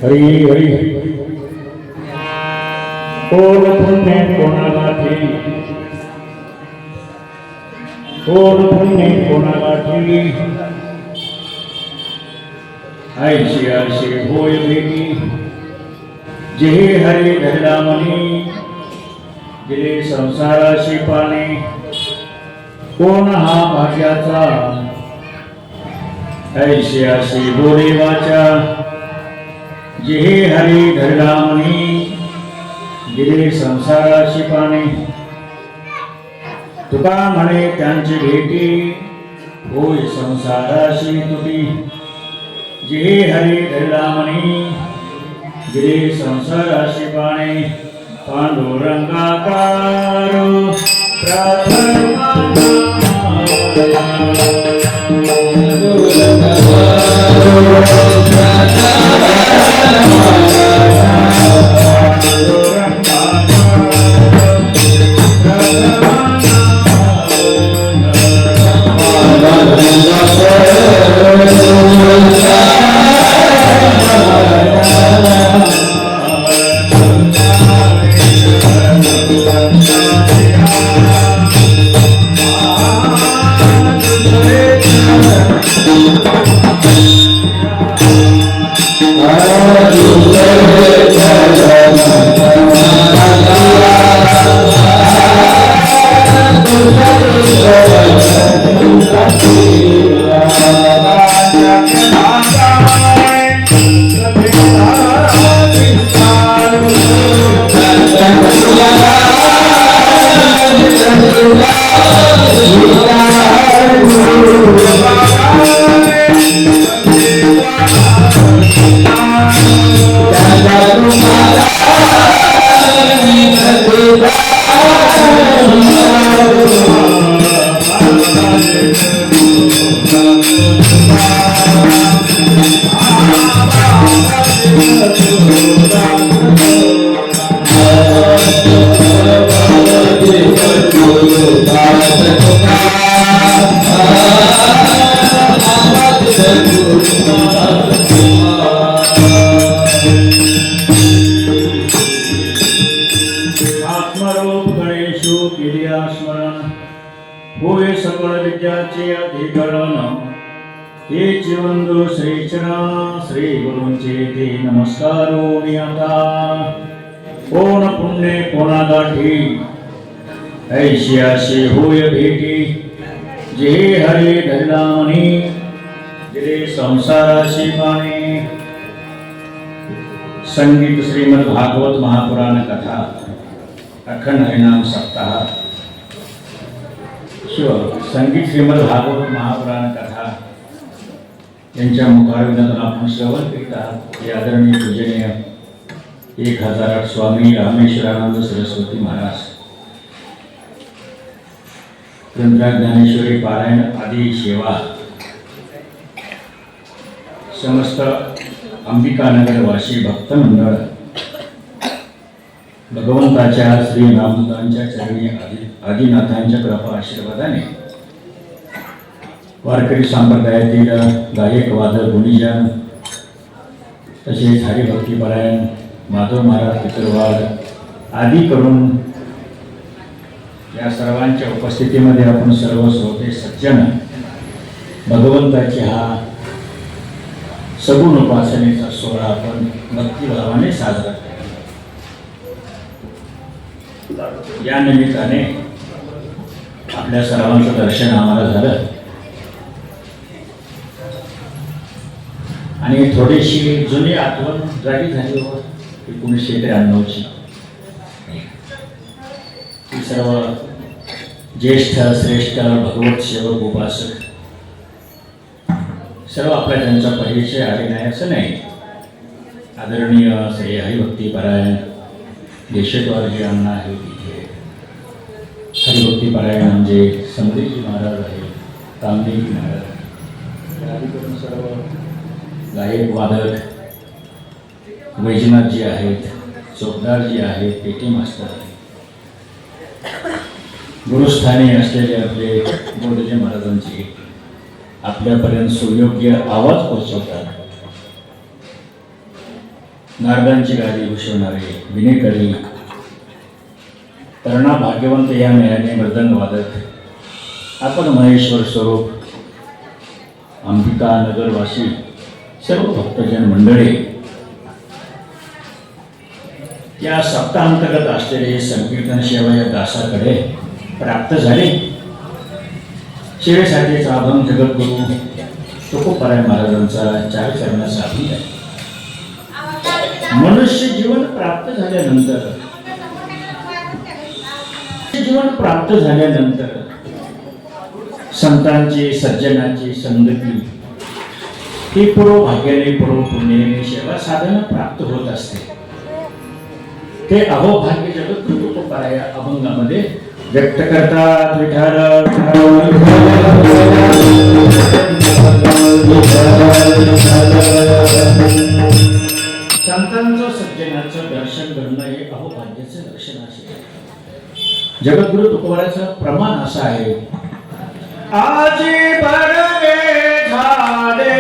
हरी हरी हरी कोण पुण्य कोणाला ठेवी, कोण पुण्य कोणाला ठेवी, ऐशी आशी होय भेटी, जे हरी धरला मनी, दिले संसाराशी पाने, कोण हा भाग्याचा, ऐशी आशी बोले वाचा, जे हरी धरला मनी, दिले संसाराशी पाने, तुका म्हणे त्यांची भेटी, होय संसाराशी तुटी, जे हरी धरला मनी, दिले संसाराशी पाने, पांडुरंगाकार प्रार्थना आत्मरूप गणेशो केलिया स्मरण, होय सकळ विद्याचे अधिकरण, हे चिवंदो श्रीचरण श्री गुरूंचे ते नमस्कारो मी आता, कोण पुण्य कोणा गाठी, ऐशी आशी होय भेटी, जे हरी धरला मनी, दिले संसाराशी पाने. संगीत श्रीमद भागवत महापुराण कथा अखंड हरिनाम सप्ताह. संगीत श्रीमद भागवत महापुराण कथा यांच्या मुखारविंदातून आपण श्रवण करीत आहात. हे आदरणीय पूजनीय 1008 स्वामी रामेश्वरानंद सरस्वती महाराज ज्ञानेश्वरी पारायण आदी सेवा समस्त अंबिकानगर वासी भक्त मंडळ भगवंताच्या श्री रामदूतांच्या चरणी आदिनाथांच्या कृपा आशीर्वादाने वारकरी संप्रदायातील गायक वादक गुणीजन तसेच हरिभक्तीपरायण माधव महाराज पितरवाड आदी करून या सर्वांच्या उपस्थितीमध्ये आपण सर्व श्रोते सज्जन भगवंताची हा सगुण उपासनेचा सोहळा आपण भक्तिभावाने साजरा करतो। या निमित्ताने आपल्या सर्वांचं दर्शन आम्हाला झालं आणि थोडीशी जुनी आठवण जागी झाली हो 1993ची। सर्व ज्येष्ठ श्रेष्ठ भगवत सेवक उपासक सर्व आपल्या त्यांचा परिचय आले नाही असं नाही। आदरणीय श्री हरिभक्तीपरायण देशेश्वरजी अण्णा आहे तिथे, हरिभक्तीपरायण म्हणजे समदेजी महाराज आहे, रामदेवजी महाराज आदी करून सर्व गायक वादक वैजनाथजी आहेत, चोपदारजी आहेत, पेटी मास्टर आहेत, गुरुस्थानी असलेले आपले गोडजे महाराजांची आपल्यापर्यंत सुयोग्य आवाज पोहोचवतात, नारदांची गादी घुसवणारे विनेकरी तरणा भाग्यवंत या मेळ्याने मृदंग वादक आपण महेश्वर स्वरूप अंबिका नगरवासी सर्व भक्तजन मंडळी या सप्ताहांतर्गत असलेले संकीर्तन सेवा या दासाकडे प्राप्त झाले। सेवेसाठीचा अभंग जगद्गुरु तुकोबराय महाराजांचा चार चरणाचा अभंग आहे। मनुष्य जीवन प्राप्त झाल्यानंतर संतांची सज्जनांची संगती ही पूर्व भाग्याने पूर्व पुण्याने सेवा साधन प्राप्त होत असते। ते अहो भाग्य जगद्गुरु तुकोबराय अभंगामध्ये व्यक्त करतात। विठाल संतांचं सज्जनाचं दर्शन करणं हे अहोभाग्याचं लक्षण असेल। जगद्गुरु तुकोबरायचं प्रमाण असं आहे, आजी बरवे झाले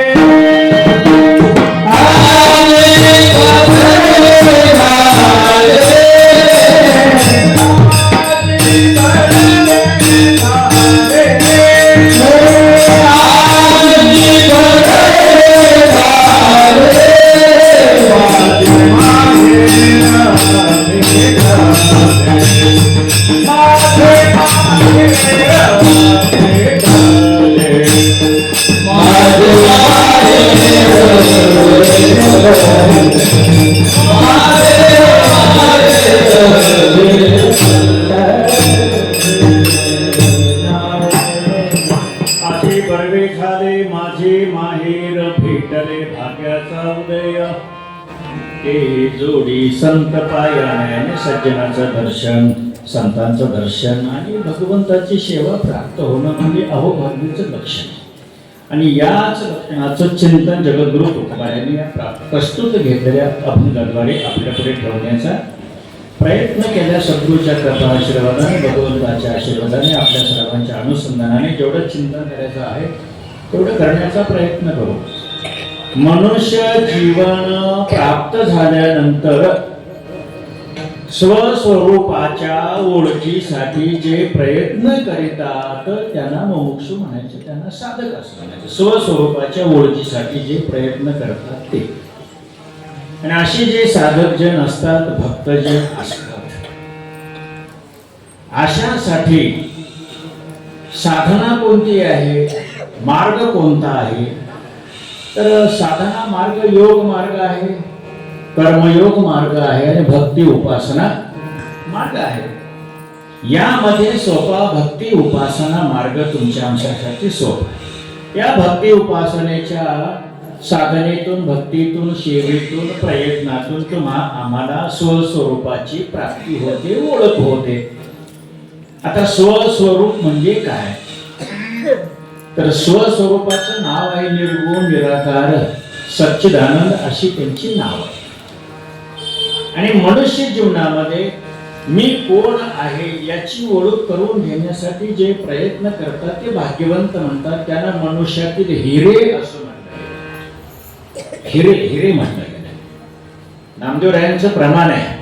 संत पायाने सज्जनाचं दर्शन, संतांचं दर्शन आणि भगवंताची सेवा प्राप्त होणं म्हणजे अहोभाग्याचं लक्षण। आणि याच लक्षणाचं चिंतन जगद्गुरु तुकोबरायांनी या प्रस्तुत घेतलेल्या अभंगाद्वारे आपल्यापुढे ठेवण्याचा प्रयत्न केला। सद्गुरूच्या कृपा आशीर्वादाने, भगवंताच्या आशीर्वादाने, आपल्या सर्वांच्या अनुसंधानाने जेवढं चिंतन करायचं आहे तेवढं करण्याचा प्रयत्न करू। मनुष्य जीवन प्राप्त झाल्यानंतर स्वस्वरूपाच्या ओळखीसाठी जे प्रयत्न करीतात त्यांना मुमुक्षु म्हणायचे, त्यांना साधक असं म्हणायचं। स्वस्वरूपाच्या ओळखीसाठी जे प्रयत्न करतात ते, आणि असे जे साधक जन असतात, भक्तजन असतात, अशासाठी साधना कोणती आहे, मार्ग कोणता आहे, तर साधना मार्ग योग मार्ग आहे, कर्मयोग मार्ग आहे आणि भक्ती उपासना मार्ग आहे। यामध्ये सोपा भक्ती उपासना मार्ग तुमच्या आमच्यासाठी सोपा। या भक्ती उपासनेच्या साधनेतून, भक्तीतून, सेवेतून, प्रयत्नातून आम्हाला स्वस्वरूपाची प्राप्ती होते, ओळख होते। आता स्वस्वरूप म्हणजे काय, तर स्वस्वरूपाचं नाव आहे निर्गुण निराकार सच्चिदानंद, अशी त्यांची नाव आहे। आणि मनुष्य जीवनामध्ये मी कोण आहे याची ओळख करून घेण्यासाठी जे प्रयत्न करतात ते भाग्यवंत म्हणतात। त्यांना मनुष्यातील हिरे असं म्हणतात। हिरे हिरे म्हटलं गेलं। नामदेव रायांचं प्रमाण आहे,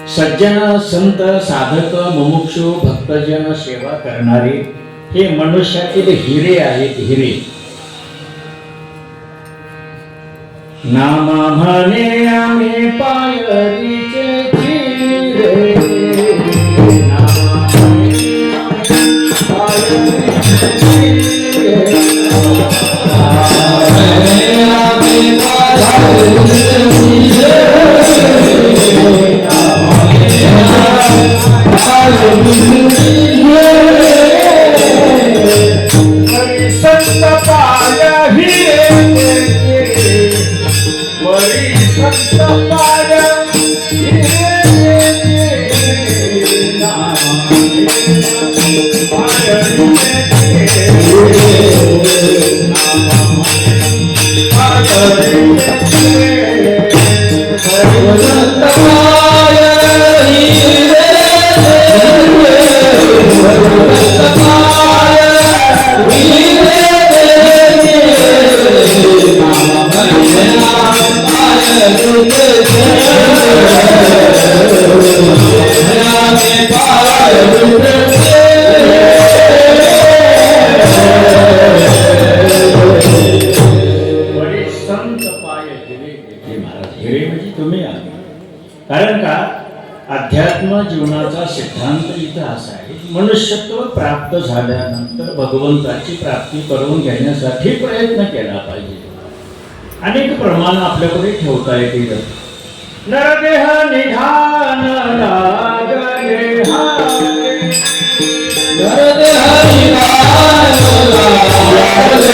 सज्जन संत साधक मुमुक्षु भक्तजन सेवा करणारे हे मनुष्यातील हिरे आहेत, हिरे. नामा म्हणे आम्ही पायरीचे चिरे, नामा म्हणे आम्ही पायरीचे चिरे, आम्ही पायरीचे चिरे, हरी संत पाय हिरे, हरी संत पाय कारण का अध्यात्म जीवनाचा सिद्धांत इथं असा आहे, मनुष्यत्व प्राप्त झाल्यानंतर भगवंताची प्राप्ती करून घेण्यासाठी प्रयत्न केला पाहिजे. अनेक प्रमाण आपल्याकडे ठेवता येतील. नरदेह निधान लागले हाते, नरदेह निधान लागले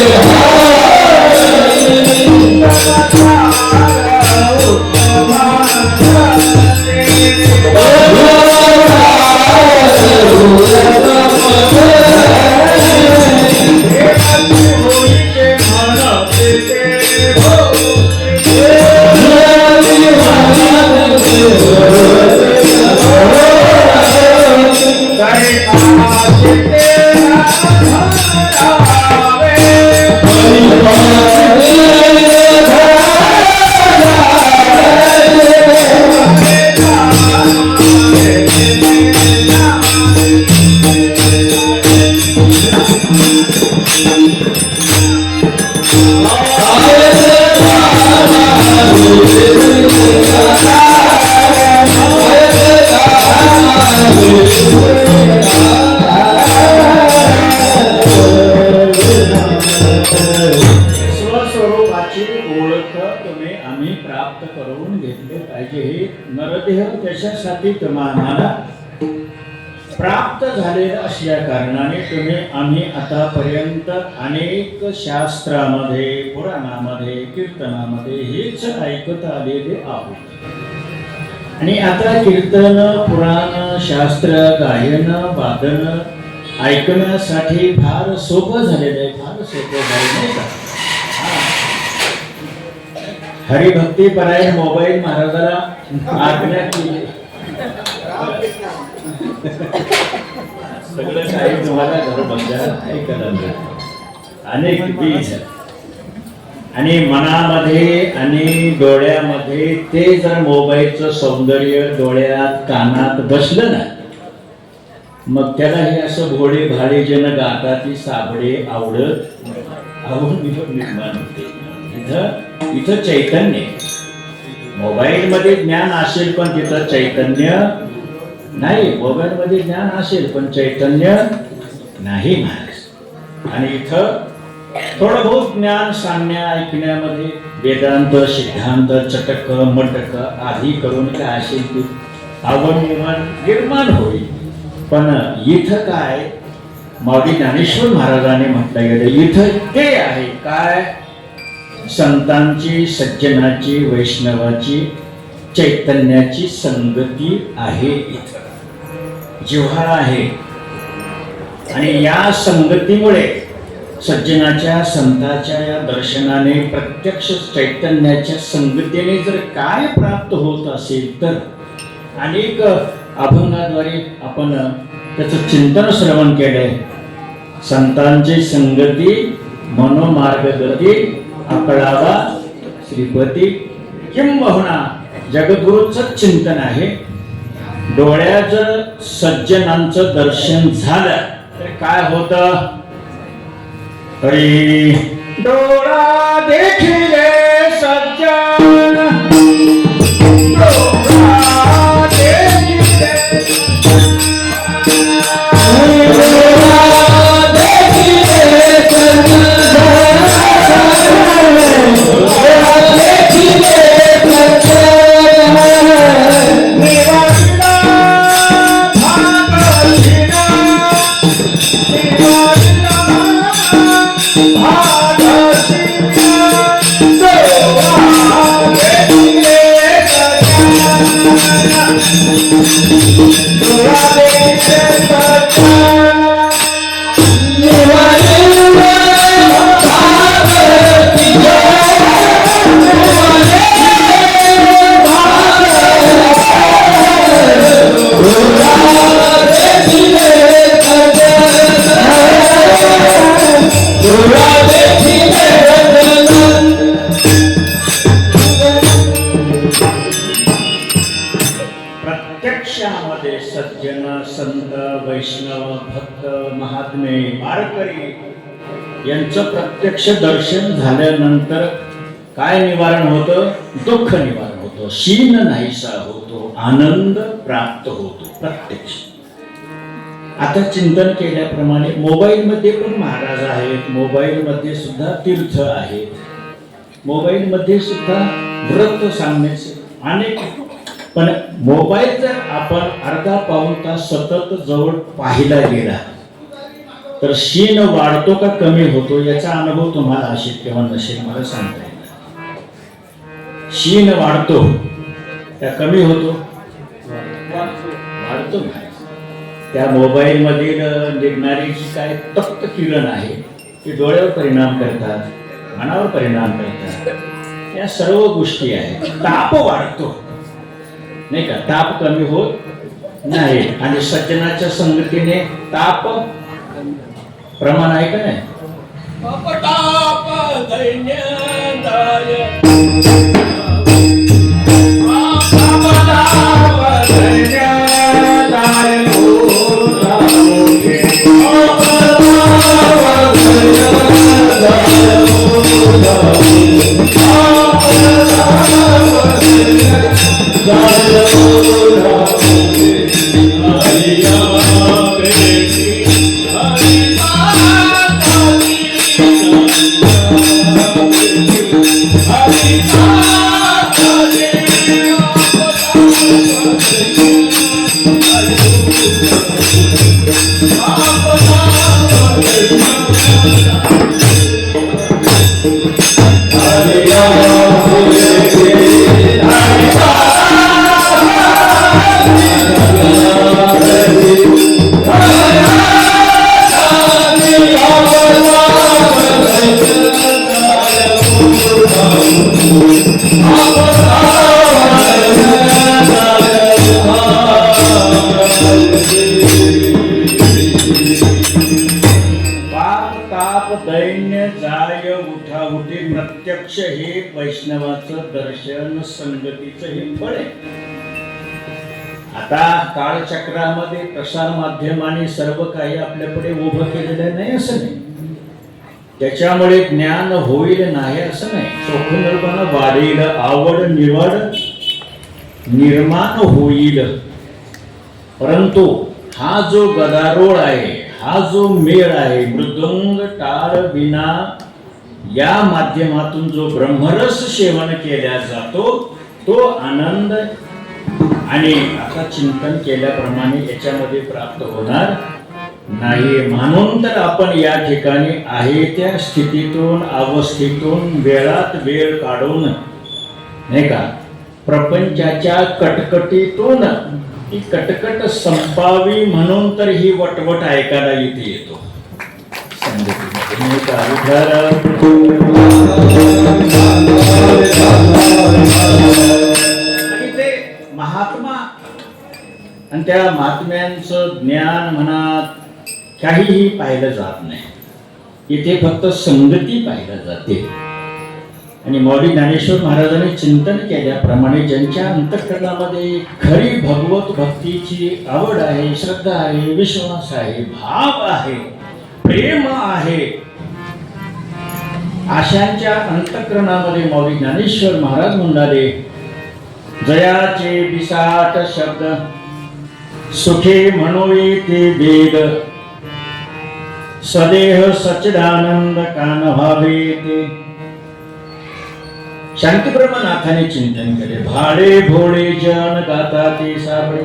त्याच्यासाठी तुम्हाला प्राप्त झालेलं असल्या कारणाने तुम्ही आम्ही आतापर्यंत अनेक शास्त्रामध्ये, पुराणामध्ये, कीर्तनामध्ये हेच ऐकत आलेले आहोत. आणि आता कीर्तन, पुराण, शास्त्र, गायन, वादन ऐकण्यासाठी फार सोपं झालेलं आहे, फार सोपं झालं नाही का? हरिभक्ती परायण मोबाईल महाराजाला आज्ञा केली, सगळं काही तुम्हाला घर बंधायला ऐकायला मिळतं. अनेक बीज आणि मनामध्ये आणि डोळ्यामध्ये ते जर मोबाईलचं सौंदर्य डोळ्यात कानात बसलं ना, मग त्याला हे असं घोडे भाडे जन गाताती साबडे आवडत निर्माण होते. इथं चैतन्य, मोबाईल मध्ये ज्ञान असेल पण तिथं चैतन्य नाही. मोबाईल मध्ये ज्ञान असेल पण चैतन्य नाही महाराज. आणि इथं थोडं बहुत ज्ञान सांगण्या ऐकण्यामध्ये वेदांत, सिद्धांत, चटक मटक आधी करून काय असेल ती आवड निर्माण होईल. पण इथं काय माऊली ज्ञानेश्वर महाराजांनी म्हटलं गेलं, इथं ते आहे काय, संतांची, सज्जनाची, वैष्णवाची, चैतन्याची संगती आहे. इथं जिव्हाळा आहे. आणि या संगतीमुळे सज्जनाच्या, संताच्या या दर्शनाने, प्रत्यक्ष चैतन्याच्या संगतीने जर काय प्राप्त होत असेल तर अनेक अभंगाद्वारे आपण त्याचं चिंतन श्रवण केलंय. संतांची संगती मनोमार्गगती आकळावा श्रीपती किंबहुना जगद्गुरूंचं चिंतन आहे. डोळ्याचं सज्जनांचं दर्शन झालं तर काय होतं? हरी डोळा देखिले सज्जन, डोळा देखिले प्रत्यक्षामध्ये सज्जन संत वैष्णव भक्त महात्मे वारकरी यांचं प्रत्यक्ष दर्शन झाल्यानंतर काय निवारण होतं? दुःख निवारण होतं, शीन नाहीसा होतो, आनंद प्राप्त होतो प्रत्यक्ष. आता चिंतन केल्याप्रमाणे मोबाईल मध्ये पण महाराज आहेत, मोबाईल मध्ये सुद्धा तीर्थ आहेत, मोबाईल मध्ये सुद्धा व्रत सांगण्याचे अनेक. पण मोबाईल जर आपण अर्धा पाऊण तास सतत जवळ पाहिला गेला तर शीन वाढतो का कमी होतो याचा अनुभव तुम्हाला असेल किंवा नसेल मला सांगता येईल. शीन वाढतो त्या कमी होतो? वाढतो. त्या मोबाईल मधील निघणारी जी काय तप्त किरण आहे ती डोळ्यावर परिणाम करतात, मनावर परिणाम करतात, या सर्व गोष्टी आहेत. ताप वाढतो नाही का? ताप कमी होत नाही. आणि सज्जनाच्या संगतीने ताप प्रमाण आहे का नाही? दैन्य जाय उठाउठी प्रत्यक्ष हे वैष्णवाचं दर्शन संगतीचं हे फळ आहे. आता काळचक्रामध्ये प्रसार माध्यमाने सर्व काही आपल्यापुढे उभं केलेलं नाही असं नाही, त्याच्यामुळे ज्ञान होईल नाही असं नाही. चोखंदरपणा वाढेल, आवड निवड निर्माण होईल. परंतु हा जो गदारोळ आहे, हा जो मेळ आहे, मृदुंग टाळ विना या माध्यमातून जो ब्रह्मरस सेवन केला जातो तो आनंद आणि आता चिंतन केल्याप्रमाणे याच्यामध्ये प्राप्त होणार नाही. म्हणून तर आपण या ठिकाणी आहे त्या स्थितीतून अवस्थेतून वेळात वेळ काढून नाही का प्रपंचाच्या कटकटीतून ही कटकट संपावी म्हणून तर ही वटवट ऐकायला इथे येतो. महात्मा आणि त्या महात्म्यांचं ज्ञान म्हणा काहीही पाहिलं जात नाही. इथे फक्त संगती पाहिलं जाते. आणि मौली ज्ञानेश्वर महाराजांनी चिंतन केल्याप्रमाणे ज्यांच्या अंतःकरणामध्ये खरी भगवत भक्तीची आवड आहे, श्रद्धा आहे, विश्वास आहे, भाव आहे, प्रेम आहे, अशांच्या अंतःकरणामध्ये मौली ज्ञानेश्वर महाराज म्हणाले, जयाचे बिसाट शब्द सुखे म्हणोवे ते वेद, सदेह सच्चिदानंद कान व्हावे ते. शांतीब्रह्मनाथाने चिंतन केले, भाडे भोळे जन गाता ते साबळे,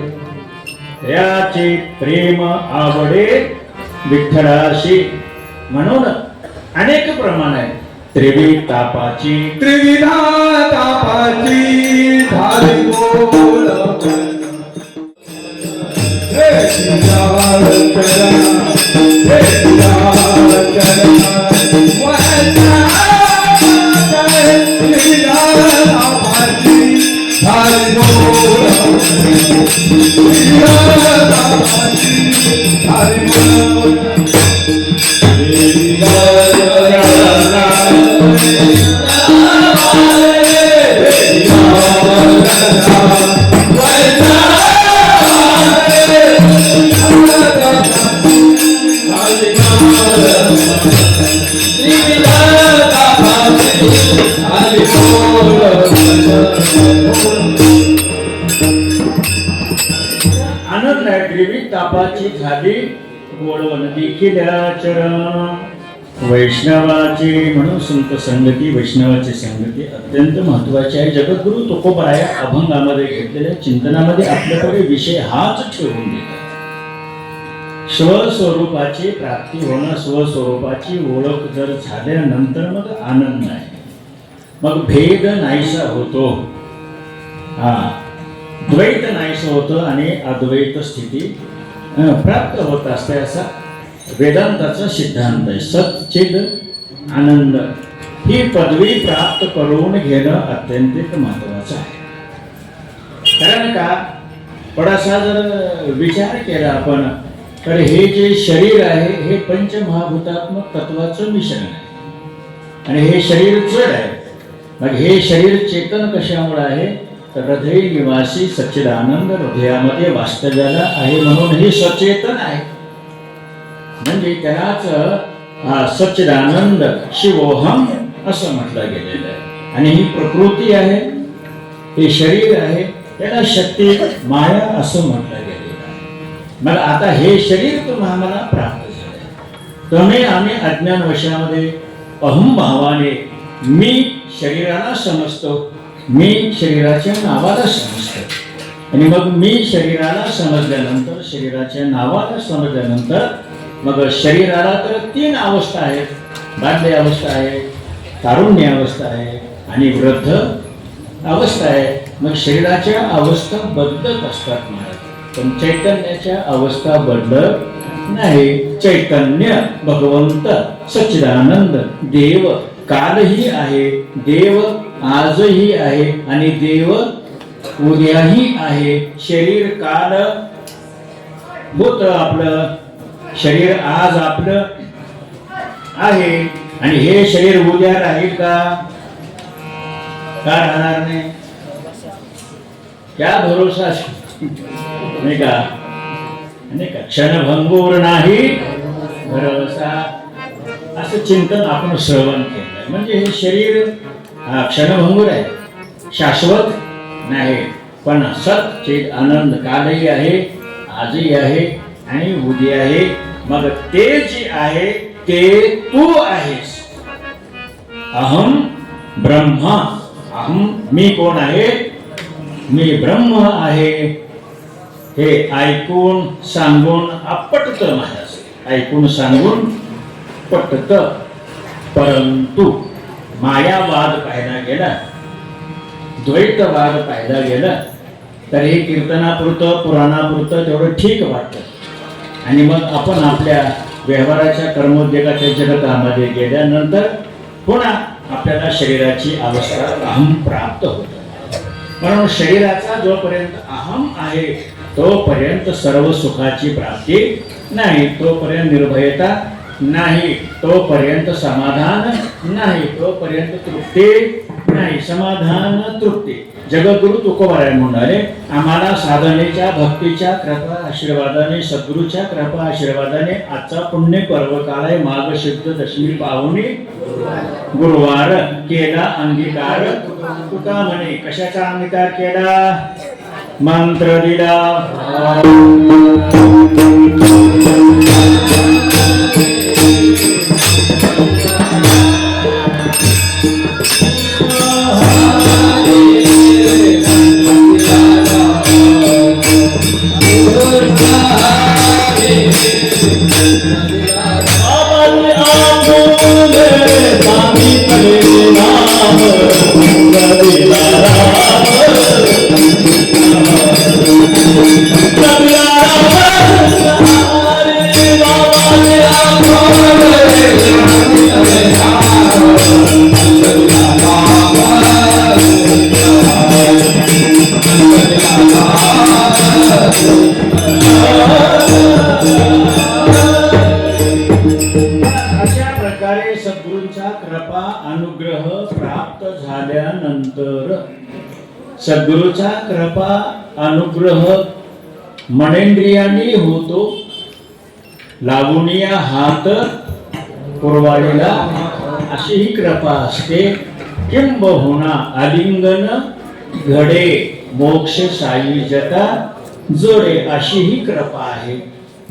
त्याचे प्रेम आवडे विठ्ठलाशी. म्हणून अनेक प्रमाण आहेत. त्रिविध तापाची धारी बोल आनंद आहे. त्रिविध तापाची झाली गोडवन देखील चरण वैष्णवाची. म्हणून संत संगती, वैष्णवाची संगती अत्यंत महत्वाची आहे. जगद्गुरु तुकोबराया अभंगामध्ये घेतलेल्या चिंतनामध्ये आपल्याकडे विषय हाच ठेवून देतात. स्वस्वरूपाची प्राप्ती होणं, स्वस्वरूपाची ओळख जर झाल्यानंतर मग आनंद आहे, मग भेद नाहीसा होतो, द्वैत नाहीसं होतं आणि अद्वैत स्थिती प्राप्त होत असते, असा वेदांताचा सिद्धांत आहे. सच्चिद आनंद ही पदवी प्राप्त करून घेणं अत्यंत महत्वाचं आहे. कारण का, थोडासा जर विचार केला आपण तर हे जे शरीर आहे हे पंचमहाभूतात्मक तत्वाचं मिश्रण आहे आणि हे शरीर जड आहे. मग हे शरीर चेतन कशामुळे आहे तर हृदय निवासी सच्चिदानंद हृदयामध्ये वास्तव्याला आहे, म्हणून हे सचेतन आहे. म्हणजे त्यालाच सच्चिदानंद शिवोहम असं म्हटलं गेलेलं आहे. आणि ही प्रकृती आहे, हे शरीर आहे, त्याला शक्ती माया असं म्हटलं गेलेलं आहे. मग आता हे शरीर तुम्हाला प्राप्त झालं, तुम्ही आम्ही अज्ञान वशामध्ये अहम भावाने मी शरीराला समजतो, मी शरीराच्या नावाला समजतो. आणि मग मी शरीराला समजल्यानंतर, शरीराच्या नावाला समजल्यानंतर मग शरीराला तर 3 अवस्था आहेत. बाल्य अवस्था आहे, तारुण्य अवस्था आहे आणि वृद्ध अवस्था आहे. मग शरीराच्या अवस्था बदलत असतात महाराज, पण चैतन्याच्या अवस्था बदलत नाही. चैतन्य भगवंत सच्चिदानंद देव कालही आहे, देव आजही आहे आणि देव उद्याही आहे. शरीर काल होत आपलं, शरीर आज आपलं आहे आणि हे शरीर उद्या राहील का राहणार नाही, क्या भरोसा नाही का, नाही का. क्षणभंगूर नाही भरोसा, असं चिंतन आपण श्रवण केलं. म्हणजे हे शरीर क्षणभंगूर आहे, शाश्वत नाही, पण सच्चिद आनंद कालही आहे, आजही आहे आणि उद्या आहे. मग ते जे आहे ते तू आहेस. अहम ब्रह्म, अहम मी कोण आहे, मी ब्रह्म आहे. हे ऐकून सांगून आपटत महाराज, ऐकून सांगून पटत, परंतु मायावाद पाहिला गेला, द्वैतवाद पाहिला गेला तर हे कीर्तनापुरतं पुराणापुरतं तेवढं ठीक वाटतं. आणि मग आपण आपल्या व्यवहाराच्या कर्मोद्योगाच्या जगतामध्ये गेल्यानंतर पुन्हा आपल्याला शरीराची अवस्था अहम प्राप्त होतं. म्हणून शरीराचा जोपर्यंत अहम आहे तोपर्यंत सर्व सुखाची प्राप्ती नाही, तोपर्यंत निर्भयता नाही, तोपर्यंत समाधान नाही, तोपर्यंत तृप्ती नाही, समाधान तृप्ती. जगद्गुरु तुकोबाराय म्हणाले, आम्हाला साधनेच्या भक्तीच्या कृपा आशीर्वादाने, सद्गुरूच्या कृपा आशीर्वादाने आजचा पुण्य पर्व काळ आहे, माघ शुद्ध दशमी पाहुणी गुरुवार केला अंगीकार. तुका म्हणे कशाचा अंगीकार केला? मंत्र दिला. सद्गुरूंचा कृपा अनुग्रह प्राप्त झाल्यानंतर, सद्गुरूचा कृपा अनुग्रह मनेंद्रियांनी होतो. लावणीया हात पुरवाडीला अशी ही कृपा असते. किंबहुना आलिंगन घडे मोक्ष साई जता जोडे अशी ही कृपा आहे.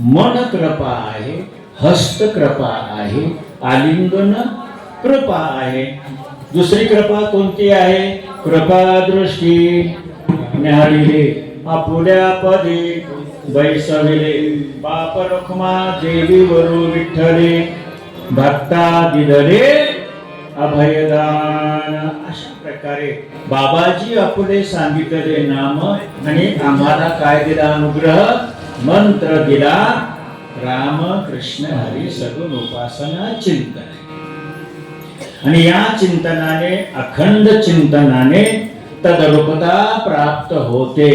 मन कृपा आहे, हस्त कृपा आहे, आलिंगन कृपा आहे. दुसरी कृपा कोणती आहे? कृपा दृष्टी न्याहाळिले आपुल्या पदी बैसविले बाप रखमा देवी वरू विठ्ठले भक्ता दिदले अभयदान. अशा प्रकारे बाबाजी आपले सांगितले नाम आणि आम्हाला काय दिला? अनुग्रह मंत्र दिला. राम कृष्ण हरी सगुण उपासना चिंतन. आणि या चिंतनाने, अखंड चिंतनाने तदरूपता प्राप्त होते,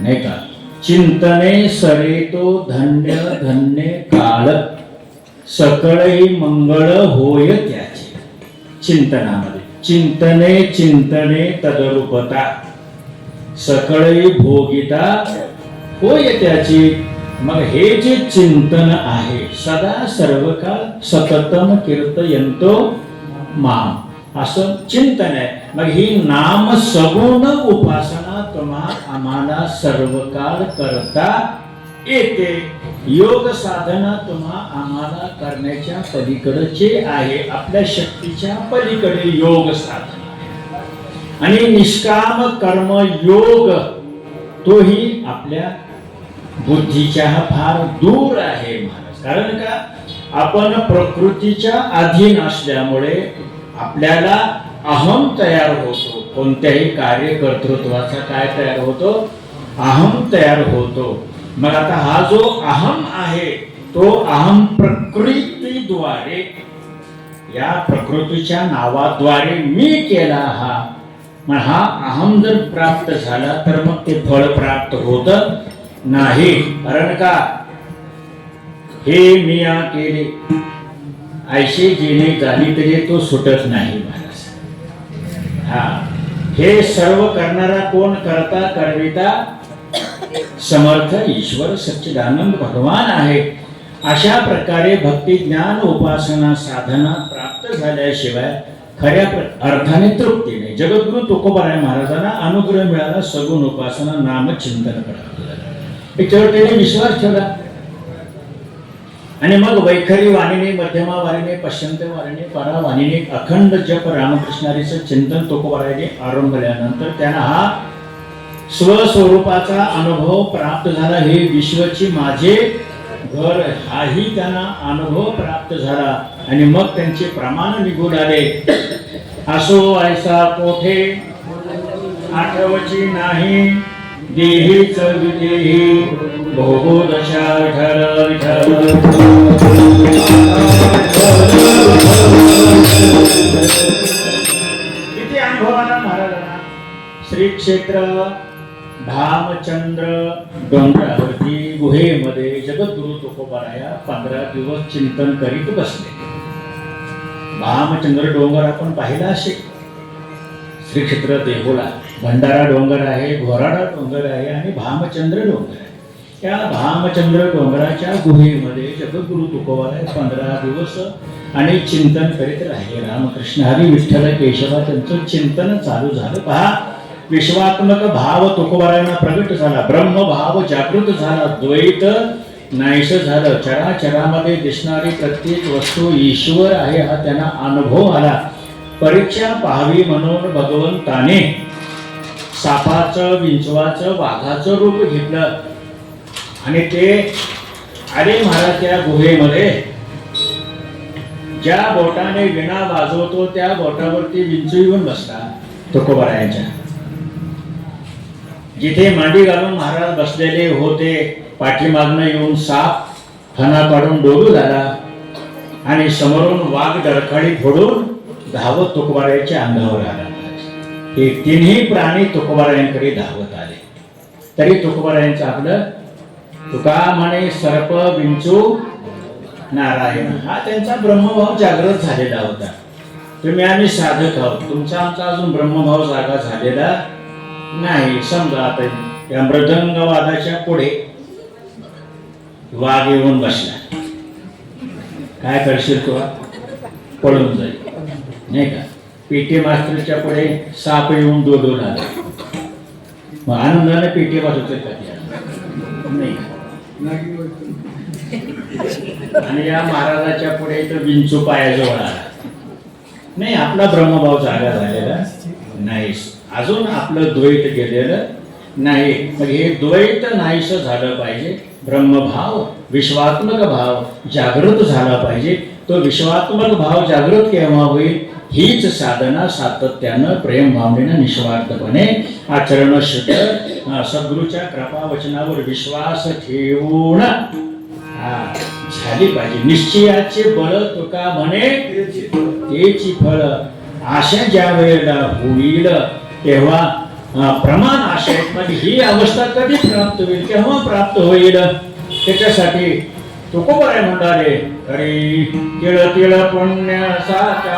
नाही का? चिंतने सरेतो धन्य धन्य काळ सकळही मंगळ होय त्याचे. चिंतनामध्ये चिंतने चिंतने तदरूपता सकळही भोगिता होय त्याची. मग हे जे चिंतन आहे सदा सर्व काळ सततम कीर्तयंतो माम, असं चिंतन आहे. मग ही नाम सगुण उपासना आम्हाला सर्व काळ करता येते. योग साधना आम्हाला करण्याच्या पलीकडचे आहे, आपल्या शक्तीच्या पलीकडे योग साधना. आणि निष्काम कर्म योग तोही आपल्या बुद्धीच्या फार दूर आहे महाराज. कारण का? आपण प्रकृतीच्या अधीन असल्यामुळे आपल्याला अहम तयार होतो. कोणत्याही कार्य कर्तृत्वाचा काय तयार होतो? अहम तयार होतो. मग आता हा जो अहम आहे तो अहम प्रकृतीद्वारे, या प्रकृतीच्या नावाद्वारे मी केला हा. मग हा अहम जर प्राप्त झाला तर मग ते फळ प्राप्त होत नाही. कारण का? हे मी केले ऐशे जेणे झाली तरी तो सुटत नाही महाराज. हा, हे सर्व करणारा कोण? करता करविता समर्थ ईश्वर सच्चिदानंद भगवान आहे. अशा प्रकारे भक्ती ज्ञान उपासना साधना प्राप्त झाल्याशिवाय खऱ्या अर्थाने तृप्ती नाही. जगद्गुरु तुकोबाराय महाराजांना अनुग्रह मिळाला, सगुण उपासना नाम चिंतन करावं. याच्यावर त्याने विश्वास ठेवला. आणि मग वैखरी वाणीने, मध्यमा वाणीने, पश्चंत वाणीने, परा वाणीने अखंड जप रामकृष्णारीचं चिंतन तुकोबारायने आरंभल्यानंतर त्यांना हा स्वस्वरूपाचा अनुभव प्राप्त झाला. हे विश्वची माझे घर, हाही त्यांना अनुभव प्राप्त झाला. आणि मग त्यांचे प्रमाण निघून आले. असो ऐसा कोठे आठवची नाही, देहीच विदेही भोगो दशा ठर ठर. किती अनुभव आला महाराजांना. श्री क्षेत्र धामचंद्र डोंगरावरती गुहेमध्ये जगद्गुरु तुकोबाराया 15 दिवस चिंतन करीत बसले. भामचंद्र डोंगर आपण पाहिला असेल. श्री क्षेत्र देहुला भंडारा डोंगर आहे, घोराडा डोंगर आहे आणि भामचंद्र डोंगर आहे. त्या भामचंद्र डोंगराच्या गुहेमध्ये जगद्गुरु तुकोबाराय 15 दिवस आणि चिंतन करीत राहिले. रामकृष्ण हरी विठ्ठल केशवा त्यांचं चिंतन चालू झालं. पहा, विश्वात्मक भाव तुकोबारायांना प्रगट झाला, ब्रह्मभाव जागृत झाला, द्वैत नाहीस झालं. चराचरामध्ये दिसणारी प्रत्येक वस्तू ईश्वर आहे हा त्यांना अनुभव आला. परीक्षा पाहावी म्हणून भगवंताने सापाचं, विंचवाचं, वाघाचं रूप घेतलं आणि ते आले महाराज त्या गुहेमध्ये. ज्या बोटाने विणा वाजवतो त्या बोटावरती विंचू येऊन बसला तुकोबारायांच्या. जिथे मांडी घालून महाराज बसलेले होते पाठीमागनं येऊन साप फणा काढून डोलू झाला आणि समोरून वाघ डरकाळी फोडून धावत तुकोबारायांच्या अंगावर आला. हे तिन्ही प्राणी तुकोबारायांकडे धावत आले. तरी तुकोबारायांचं आपलं तुका म्हणे सर्प विंचू नारायण हा त्यांचा ब्रह्मभाव जागृत झालेला होता. तुम्ही आम्ही साधक आहोत, तुमचा आमचा अजून ब्रह्मभाव जागा झालेला नाही. समजा आता या मृदंगवादाच्या पुढे वाघ येऊन बसला, काय करशील तू? पळून जाईल नाही का? पेटी मास्टरच्या पुढे साप येऊन डोलू लागला, मग आनंदाने पेटी वाजवते का? नाही. आणि या महाराजाच्या पुढे तर विंचू पायाजवळ आला नाही. आपला ब्रह्मभाव जागा झालेला नाही, अजून आपलं द्वैत गेलेलं नाही. मग हे द्वैत नाहीस झालं पाहिजे. ब्रह्मभाव, विश्वात्मक भाव जागृत झाला पाहिजे. तो विश्वात्मक भाव जागृत केव्हा होईल? हीच साधना सातत्यानं प्रेम भावनेनं निस्वार्थपणे आचरण शुद्ध सद्गुरूच्या कृपा वचनावर विश्वास ठेवून झाली पाहिजे. निश्चयाचे बळ तुका म्हणे तेची फळ. आशा ज्या वेळेला होईल तेव्हा प्रमाण आशय ही अवस्था कधी प्राप्त होईल, केव्हा प्राप्त होईल? त्याच्यासाठी तुकोबाराय म्हणाले, हरी तिळ तिळ पुण्यासाचा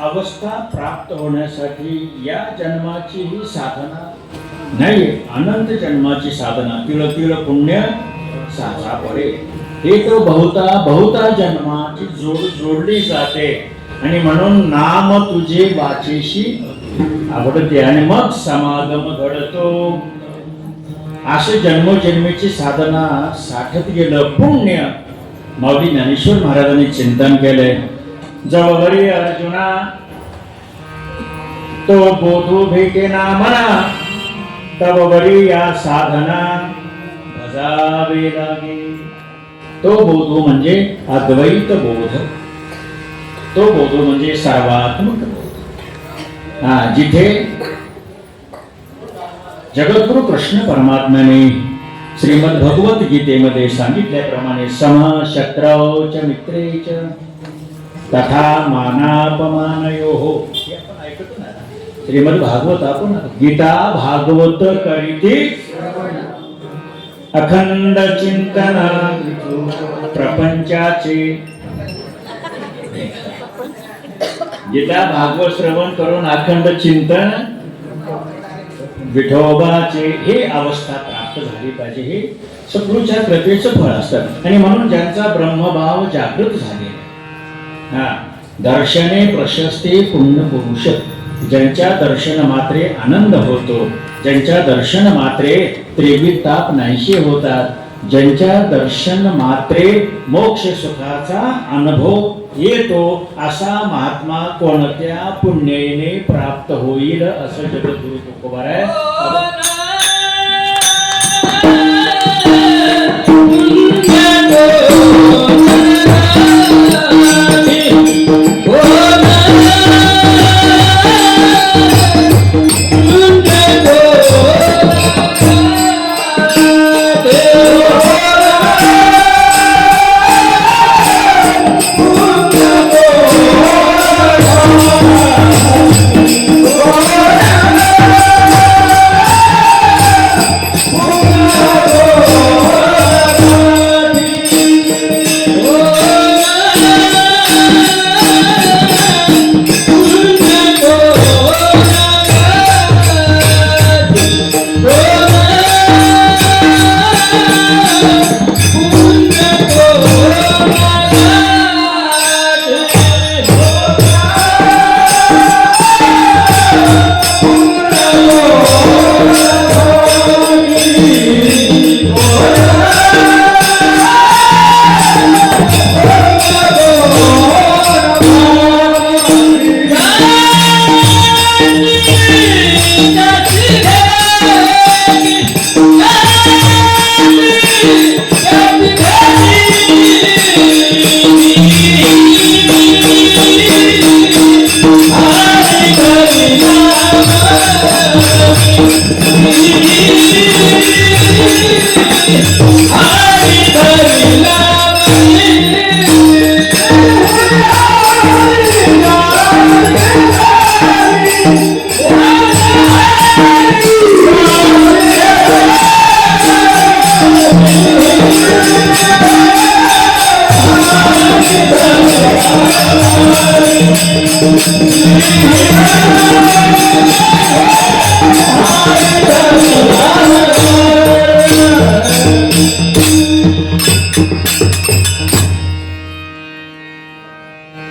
अवस्था प्राप्त होण्यासाठी या जन्माची ही साधना नाही, अनंत जन्माची साधना. तिळ तिळ पुण्य साचा पडे. हे तो बहुता जन्माची जोडली जाते आणि म्हणून नाम तुझे वाचेशी आवडते आणि मग समागम घडतो. असे जन्मोजन्मीची साधना साठत गेलं पुण्य. माऊली ज्ञानेश्वर महाराजांनी चिंतन केले. जवळी अर्जुना तो बोधू भेटेना मना, तब बरी या साधना भजावे लागे. तो बोधू म्हणजे अद्वैत बोध, तो बोधू म्हणजे सर्वात्मक बोध. जिथे जगद्गुरु कृष्ण परमात्म्याने श्रीमद भगवत गीतेमध्ये सांगितल्याप्रमाणे सम शत्रौ च मित्रे च तथा मानापमानयोः हे आपण ऐकतो ना. श्रीमद भागवत आपण गीता भागवत करीती अखंड चिंतन प्रपंचाचे. गीता भागवत श्रवण करून अखंड चिंतन विठोबाचे हे अवस्था प्राप्त झाली पाहिजे. हे सद्गुरूच्या कृपेचं फळ असतं. आणि म्हणून ज्यांचा ब्रह्मभाव जागृत झाले, दर्शने प्रशस्ते पुण्य पुरुष, ज्यांच्या दर्शन मात्रे आनंद होतो, ज्यांच्या दर्शन मात्रे त्रिविध ताप नाहीसे होतात, ज्यांच्या दर्शन मात्रे मोक्ष सुखाचा अनुभव येतो, असा महात्मा कोणत्या पुण्येने प्राप्त होईल असं जगद्गुरु तुकोबार आहे.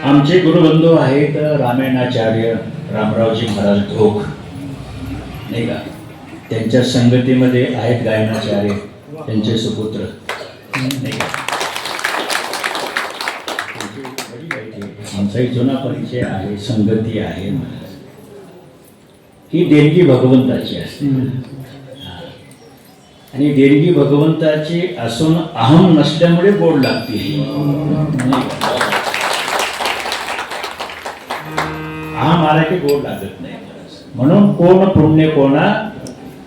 आमचे गुरुबंधू आहेत रामायणाचार्य रामरावजी महाराज धोक, नाही का. त्यांच्या संगतीमध्ये आहेत गायनाचार्य, त्यांचे सुपुत्र, नाही का. आमचाही जुना परिचय आहे, संगती आहे. ही देणगी भगवंताची असते. आणि देणगी भगवंताची असून अहम नसल्यामुळे गोड लागते. अहम आला की गोड लागत नाही. म्हणून कोण पुण्य कोणा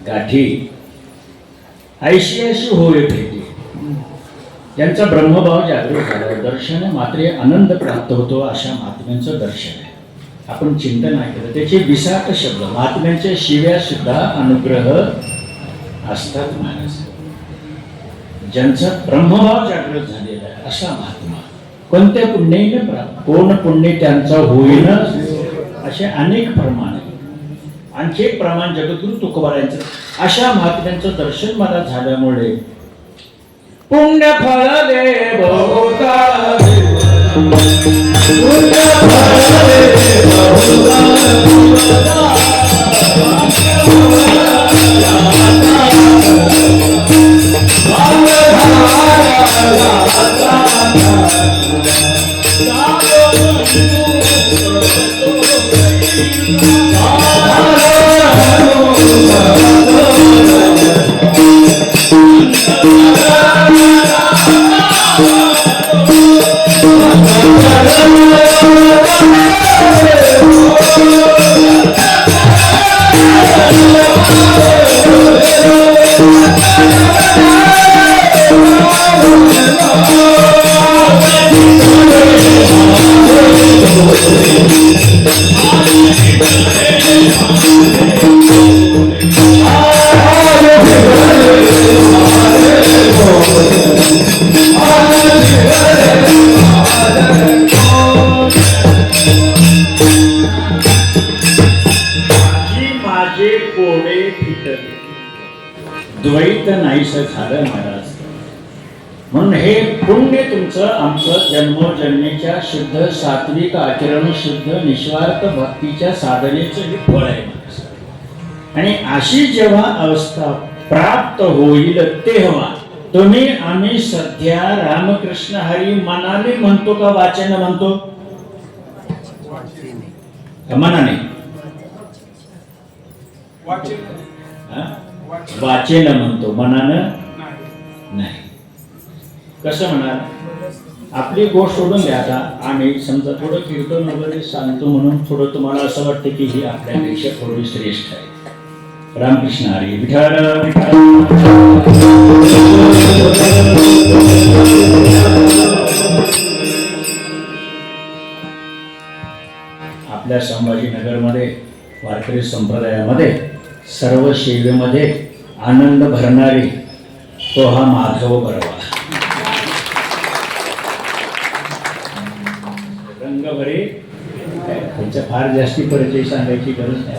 गाठी, ऐशी ऐशी होय भेटी. ज्यांचा ब्रह्मभाव जागृत झाल्यावर दर्शन मात्रे आनंद प्राप्त होतो, अशा महात्म्यांचं दर्शन आहे. आपण चिंतन ऐकलं त्याचे विसाट शब्द, महात्म्यांच्या शिव्या सुद्धा अनुग्रह असतात. महाराज ज्यांचा ब्रह्मभाव जागृत झालेला आहे असा महात्मा कोणत्या पुण्याने प्राप्त, कोण पुण्य त्यांचा होईन, असे अनेक प्रमाण आहेत. आणखी एक प्रमाण जगद्गुरु तुकोबारांचं. अशा महात्म्यांचं दर्शन मला झाल्यामुळे पुण्य फळ दे बहुता, पुण्य फळ दे बहुता. माझे कोडे फिटले, द्वैत नाहीस झालं महाराज. म्हणून हे पुण्य तुमचं आमचं जन्मोजन्मीच्या शुद्ध सात्विक आचरण, शुद्ध निस्वार्थ भक्तीच्या साधनेचं हे फळ आहे महाराज. आणि अशी जेव्हा अवस्था प्राप्त होईल तेव्हा तुम्ही आम्ही सध्या रामकृष्ण हरी मनाने म्हणतो का वाचन म्हणतो? मनाने वाचेन म्हणतो, मनानं नाही. कसं म्हणाल? आपली गोष्ट सोडून द्या. आता आम्ही समजा थोडं कीर्तन वगैरे सांगतो म्हणून थोडं तुम्हाला असं वाटतं की ही आपल्यापेक्षा थोडी श्रेष्ठ आहे. रामकृष्ण हरी विठ्ठल आपल्या संभाजीनगरमध्ये वारकरी संप्रदायामध्ये सर्व सेवेमध्ये आनंद भरणारे तो हा माधव बरवा. रंगभरे त्यांच्या फार जास्ती परिचय सांगायची गरज नाही.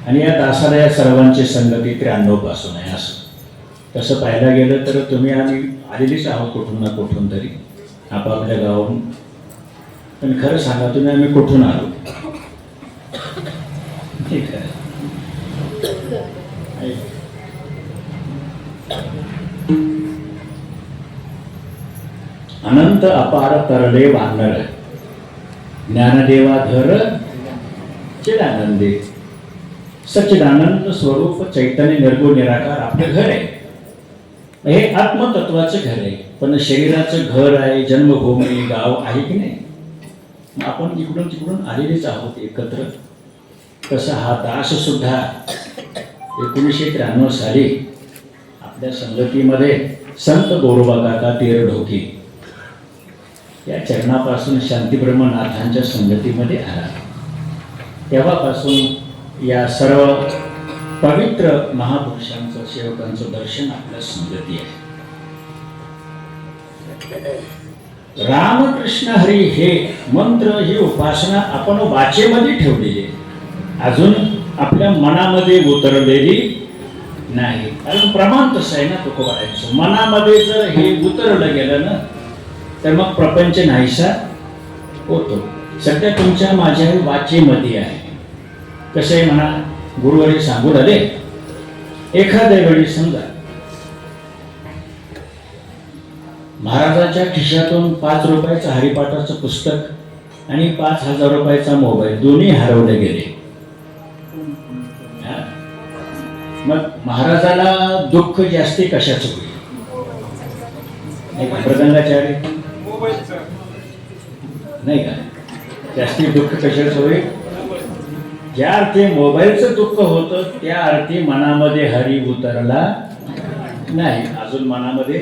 आणि या दासाला या सर्वांची संगती 93 पासून आहे. असं तसं पाहायला गेलं तर तुम्ही आम्ही आलेलीच आहोत कुठून ना कुठून तरी आपापल्या गावाहून. पण खरं सांगा तुम्ही आम्ही कुठून आलो? ठीक आहे. अनंत अपार तरले वानर ज्ञानदेवा धर चिदानंदे. सच्चिदानंद स्वरूप चैतन्य निर्गुण निराकार आपलं घर आहे. हे आत्मतत्वाचं घर आहे. पण शरीराचं घर आहे, जन्मभूमी गाव आहे की नाही? आपण इकडून तिकडून आलेलेच आहोत एकत्र. तसा हा दास सुद्धा 1993 साली आपल्या संगतीमध्ये संत गोरोबा काका तेरढोकी या चरणापासून शांतीब्रह्मनाथांच्या संगतीमध्ये आला. तेव्हापासून या सर्व पवित्र महापुरुषांचं सेवकांचं दर्शन आपल्या संगती आहे. रामकृष्ण हरी हे मंत्र ही उपासना आपण वाचेमध्ये ठेवलेली आहे, अजून आपल्या मनामध्ये उतरलेली नाही. कारण प्रमाण तसं आहे ना तुकोबारायचं. मनामध्ये जर हे उतरलं गेलं ना तर मग प्रपंच नाहीसा होतो. सध्या तुमच्या माझ्या वाचेमध्ये आहे. कसं आहे म्हणा, गुरुवारी सांगून आले एखाद्या वेळी समजा महाराजांच्या खिशातून 5 रुपयाचं हरिपाठाचं पुस्तक आणि 5,000 रुपयाचा मोबाईल दोन्ही हरवले गेले. मग महाराजाला दुःख जास्ती कशाचं होईल? प्रसंगाचार्य नाही का? जास्ती दुःख कशाचं होईल? ज्या अर्थी मोबाईलचं दुःख होतं त्या अर्थी मनामध्ये हरी उतरला नाही, अजून मनामध्ये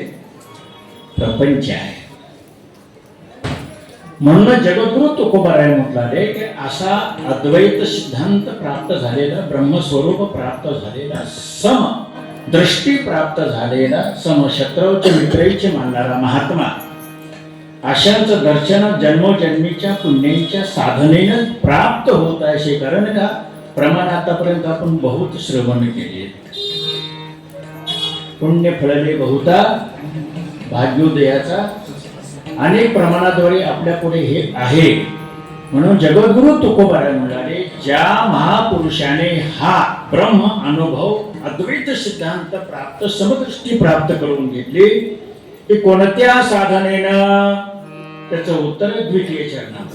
प्रपंच आहे. म्हणून जगद्गुरु तुकोबाराय म्हटले की असा अद्वैत सिद्धांत प्राप्त झालेला, ब्रह्मस्वरूप प्राप्त झालेला, सम दृष्टी प्राप्त झालेला, समशत्रौच मित्रैचे मानणारा महात्मा, अशांचं दर्शन जन्मोजन्मीच्या पुण्याच्या साधनेनं प्राप्त होत आहे. कारण का प्रमाण आतापर्यंत आपण बहुत श्रवण केले. पुण्य फळले बहुता भाग्योदयाचा अनेक प्रमाणाद्वारे आपल्या पुढे हे आहे. म्हणून जगद्गुरु तुकोबाराय म्हणाले ज्या महापुरुषाने हा ब्रह्म अनुभव अद्वैत सिद्धांत प्राप्त, समदृष्टी प्राप्त करून घेतली की कोणत्या साधनेनं? त्याचं उत्तर द्वितीय चरणात.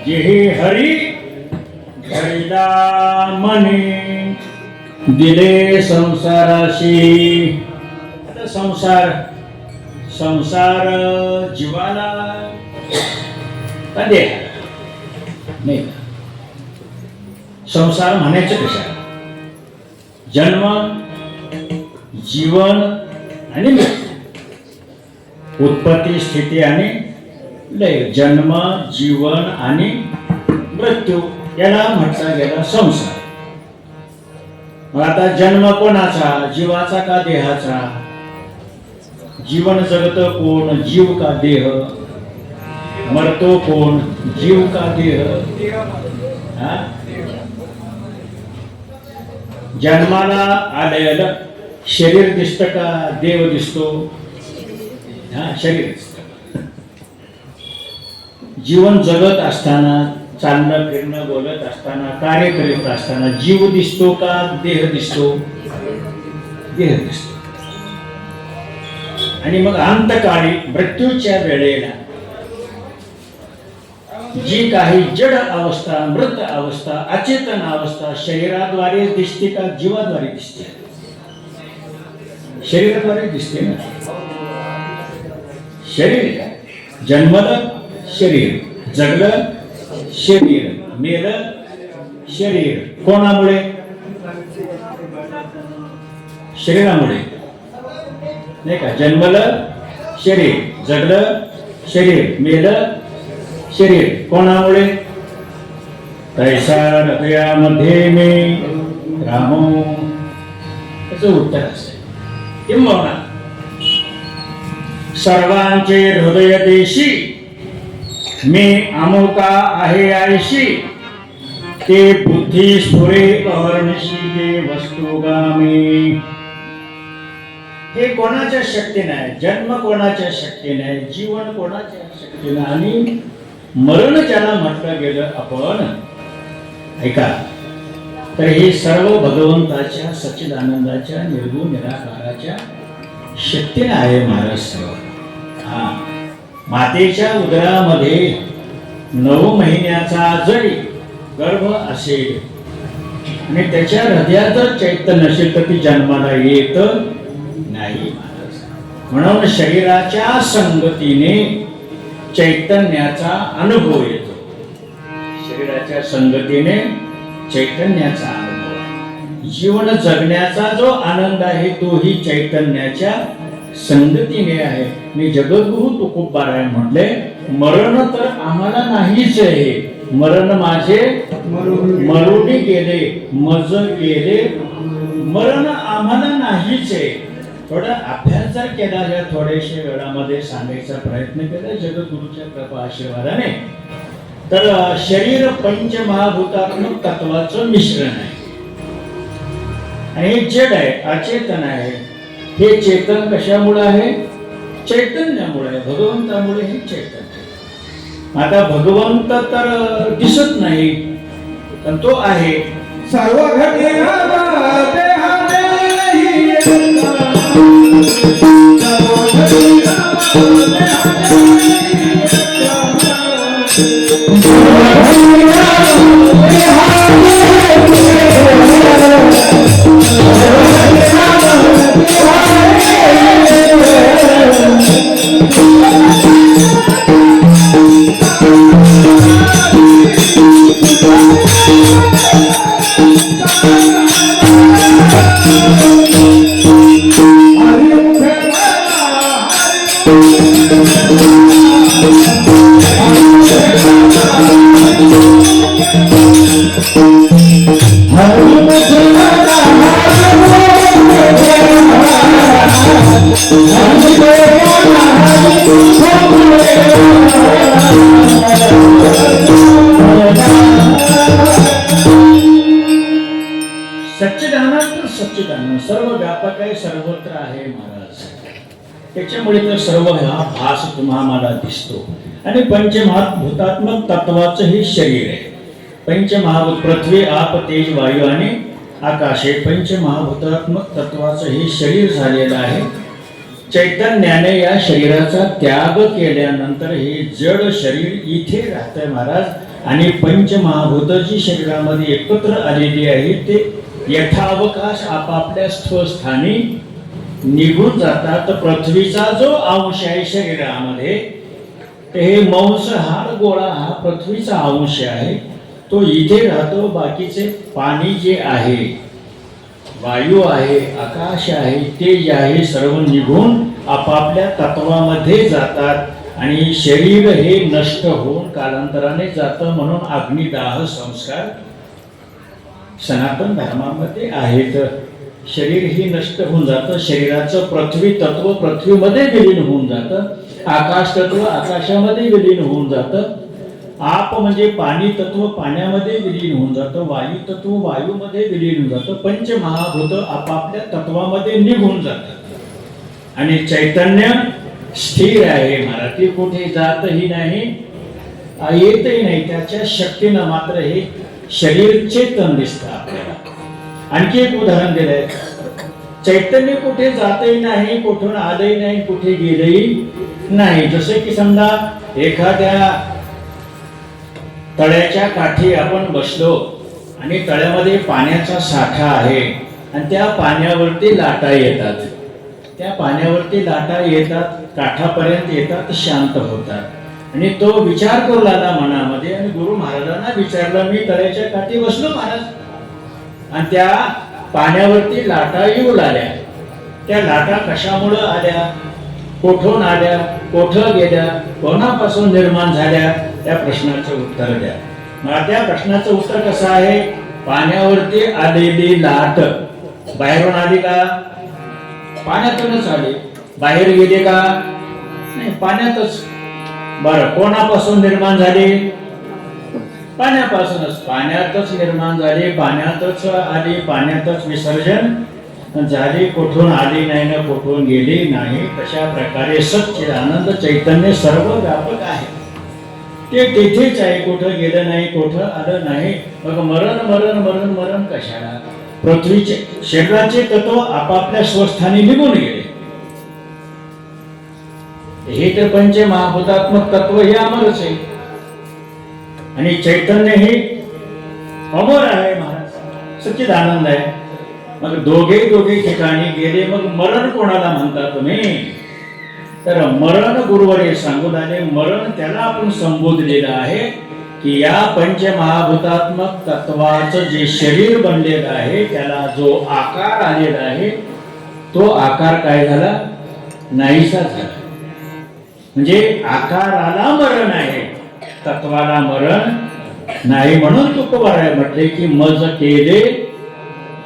जेही हरी घडीला मने दिले संसाराशी. आता संसार संसार जीवाला का देहाला नाही का? संसार म्हणायचं कशाला? जन्म, जीवन आणि मृत्यू, उत्पत्ती, स्थिती आणि लय. जन्म, जीवन आणि मृत्यू याला म्हटला गेला संसार. मग आता जन्म कोणाचा? जीवाचा का देहाचा? जीवन जगत कोण? जीव का देह? मरतो कोण? जीव का देह? हा? जन्माला आलेलं शरीर दिसतं का देव दिसतो? हा, शरीर दिसतं. जीवन जगत असताना, चालणं फिरणं बोलत असताना, कार्य करीत असताना जीव दिसतो का देह दिसतो? देह दिसतो. आणि मग अंतकाळी मृत्यूच्या वेळेला जी काही जड अवस्था, मृत अवस्था, अचेतन अवस्था शरीराद्वारे दिसते का जीवाद्वारे दिसते? शरीराद्वारे दिसते ना. शरीर जन्मलं शरीर, जगलं शरीर, मेलं शरीर. कोणामुळे? शरीरामुळे नाही का? जन्मलं शरीर, जगलं शरीर, मेलं शरीर. कोणामुळे? तैसा हृदयामध्ये मी रामो. त्याचं उत्तर असेल किंबहुना सर्वांचे हृदय देशी मी अमुका आहे आयशी. ते बुद्धी स्फुरे अहर्निशी ते वस्तुगामी. हे कोणाच्या शक्तीने? जन्म कोणाच्या शक्तीने? जीवन कोणाच्या शक्तीने? आणि मरण ज्याला म्हटलं गेलं आपण, ऐका, तर हे सर्व भगवंताच्या सच्चिदानंदाच्या निर्गुण निराकाराच्या शक्तीने आहे महाराज. सर्व हा मातेच्या उदरामध्ये 9 महिन्याचा जरी गर्भ असेल आणि त्याच्या हृदयात जर चैतन्य नसेल तर ती जन्माला येत नाही महाराज. म्हणून शरीराच्या संगतीने चैतन्याचा अनुभव येतो. शरीराच्या संगतीने चैतन्याचा अनुभव आहे. जीवन जगण्याचा जो आनंद आहे तोही चैतन्याच्या संगतीने आहे. मी जगद्गुरु तुकोबाराय म्हटले, मरण तर आम्हाला नाहीच आहे. मरण माझे मरुडी गेले, मज गेले, मरण आम्हाला नाहीच आहे. थोडा अभ्यास जर केला या थोड्याशा वेळामध्ये सांगायचा प्रयत्न केला जगद्गुरूच्या कृपा आशीर्वादाने, तर शरीर पंचमहाभूतात्मक तत्वाचं मिश्रण आहे. आणि हे जड आहे, अचेतन आहे. हे चेतन कशामुळे आहे? चैतन्यामुळे आहे, भगवंतामुळे हे चैतन्य. आता भगवंत तर दिसत नाही पण तो आहे. सर्व घटी सच्चिदानंद सच्चिदानंद सर्व व्यापक आहे, सर्वत्र आहे महाराज. त्याच्यामुळे तर सर्व हा भास तुम्हाला दिसतो. आणि पंचमहाभूतात्मक तत्वाचं हे शरीर आहे. पंचमहाभूत पृथ्वी आप तेज वायू आणि आकाश हे पंचमहाभूतात्मक तत्वाचं हे शरीर झालेलं आहे. चैतन्याने या शरीराचा त्याग केल्यानंतर हे जड शरीर इथे राहतंय महाराज. आणि पंचमहाभूत जी शरीरामध्ये एकत्र आलेली आहे ते यथावकाश आपापल्या स्थस्थानी निघून जातात. पृथ्वीचा जो अंश आहे शरीरामध्ये हे मांसहार गोळा हा पृथ्वीचा अंश आहे, तो इथे राहतो. बाकीचे पाणी जे आहे, वायू आहे, आकाश आहे, तेज आहे, सर्व निघून आपापल्या तत्वामध्ये जातात. आणि शरीर हे नष्ट होऊन कालांतराने जातं. म्हणून अग्निदाह संस्कार सनातन धर्मामध्ये आहेत. शरीर ही नष्ट होऊन जातं. शरीराचं पृथ्वी तत्व पृथ्वीमध्ये विलीन होऊन जातं. आकाश तत्व आकाशामध्ये विलीन होऊन जातं. आप म्हणजे पाणी तत्व पाण्यामध्ये विलीन होऊन जातं. वायू तत्व वायूमध्ये विलीन होऊन जातं. पंचमहाभूत आपापल्या तत्वामध्ये निघून जातात. आणि चैतन्य स्थिर आहे महाराज. ते कुठे जातही नाही, येतही नाही. त्याच्या शक्तीनं मात्र हे शरीर चेतन दिसतं आपल्याला. आणखी एक उदाहरण दिलंय. चैतन्य कुठे जातही नाही, कुठून आलंही नाही, कुठे गेलंही नाही. जसं की समजा एखाद्या तळ्याच्या काठी आपण बसलो आणि तळ्यामध्ये पाण्याचा साठा आहे आणि त्या पाण्यावरती लाटा येतात. त्या पाण्यावरती लाटा येतात, काठापर्यंत येतात, शांत होतात. आणि तो विचार करू लागला मनामध्ये आणि गुरु महाराजांना विचारलं, मी तळ्याच्या काठी बसलो महाराज आणि त्या पाण्यावरती लाटा येऊ लागल्या. त्या लाटा कशामुळं आल्या, कोठून आल्या, कोठं गेल्या, कोणापासून निर्माण झाल्या, त्या प्रश्नाचं उत्तर द्या. मला त्या प्रश्नाचं उत्तर कसं आहे, पाण्यावरती आलेली लाट बाहेरून आली का, पाण्यातूनच आली. बाहेर गेले का, नाही, पाण्यातच. बरं, कोणापासून निर्माण झाली, पाण्यापासूनच. पाण्यातच निर्माण झाली, पाण्यातच आली, पाण्यातच विसर्जन झाली. कुठून आली नाही ना कुठून गेली नाही. तशा प्रकारे सच्चिदानंद चैतन्य सर्व व्यापक आहे. ते तेथेच आहे, कुठं गेलं नाही, कुठं आलं नाही. मग मरण मरण मरण मरण कशाला. पृथ्वीचे शरीराचे तत्व आपापल्या स्वस्थानी निघून गेले. हे तर पंचमहाभूतात्मक तत्व हे अमरच आहे. आणि चैतन्य हे अमर आहे महाराज, सच्चिदानंद आहे. मग दोघे ठिकाणी गेले. मग मरण कोणाला म्हणता तुम्ही, तर मरण गुरुवर सांगून आले. मरण त्याला आपण संबोधलेलं आहे की या पंचमहाभूतात्मक तत्वाचं जे शरीर बनलेलं आहे त्याला जो आकार आलेला आहे तो आकार काय झाला, नाहीसा झाला. म्हणजे आकाराला मरण आहे, तत्वाला मरण नाही. म्हणून तुकोबाराय म्हटले की मज केले,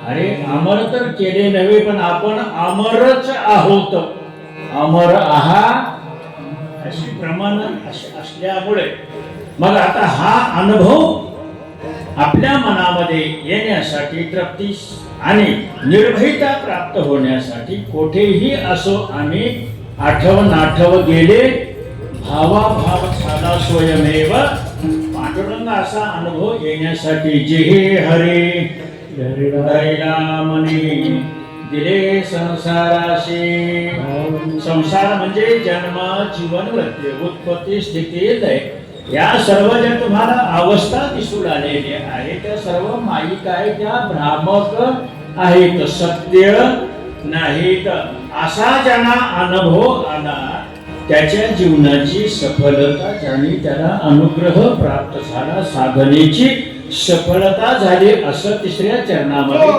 अरे अमर तर केले नव्हे पण आपण अमरच आहोत. अमर आहात अशी प्रमाण असल्यामुळे मग आता हा अनुभव आपल्या मनामध्ये येण्यासाठी, तृप्ती आणि निर्भयता प्राप्त होण्यासाठी कुठेही असो आम्ही आठव गेले, भावाभाव झाला स्वयमेव. पांडुरंग असा अनुभव येण्यासाठी जे हरे हरिनामनी दिले संसाराशी. संसार म्हणजे जन्म जीवन मृत्यू, उत्पत्ती स्थिती लय. या सर्व ज्या तुम्हाला अवस्था दिसून आलेल्या आहेत त्या सर्व माईक आहे, त्या भ्रामक आहेत, सत्य नाहीत. असा ज्यांना अनुभव आला त्याच्या जीवनाची सफलता झाली, त्याला अनुग्रह प्राप्त झाला, साधनेची सफलता झाली असं तिसऱ्या चरणामध्ये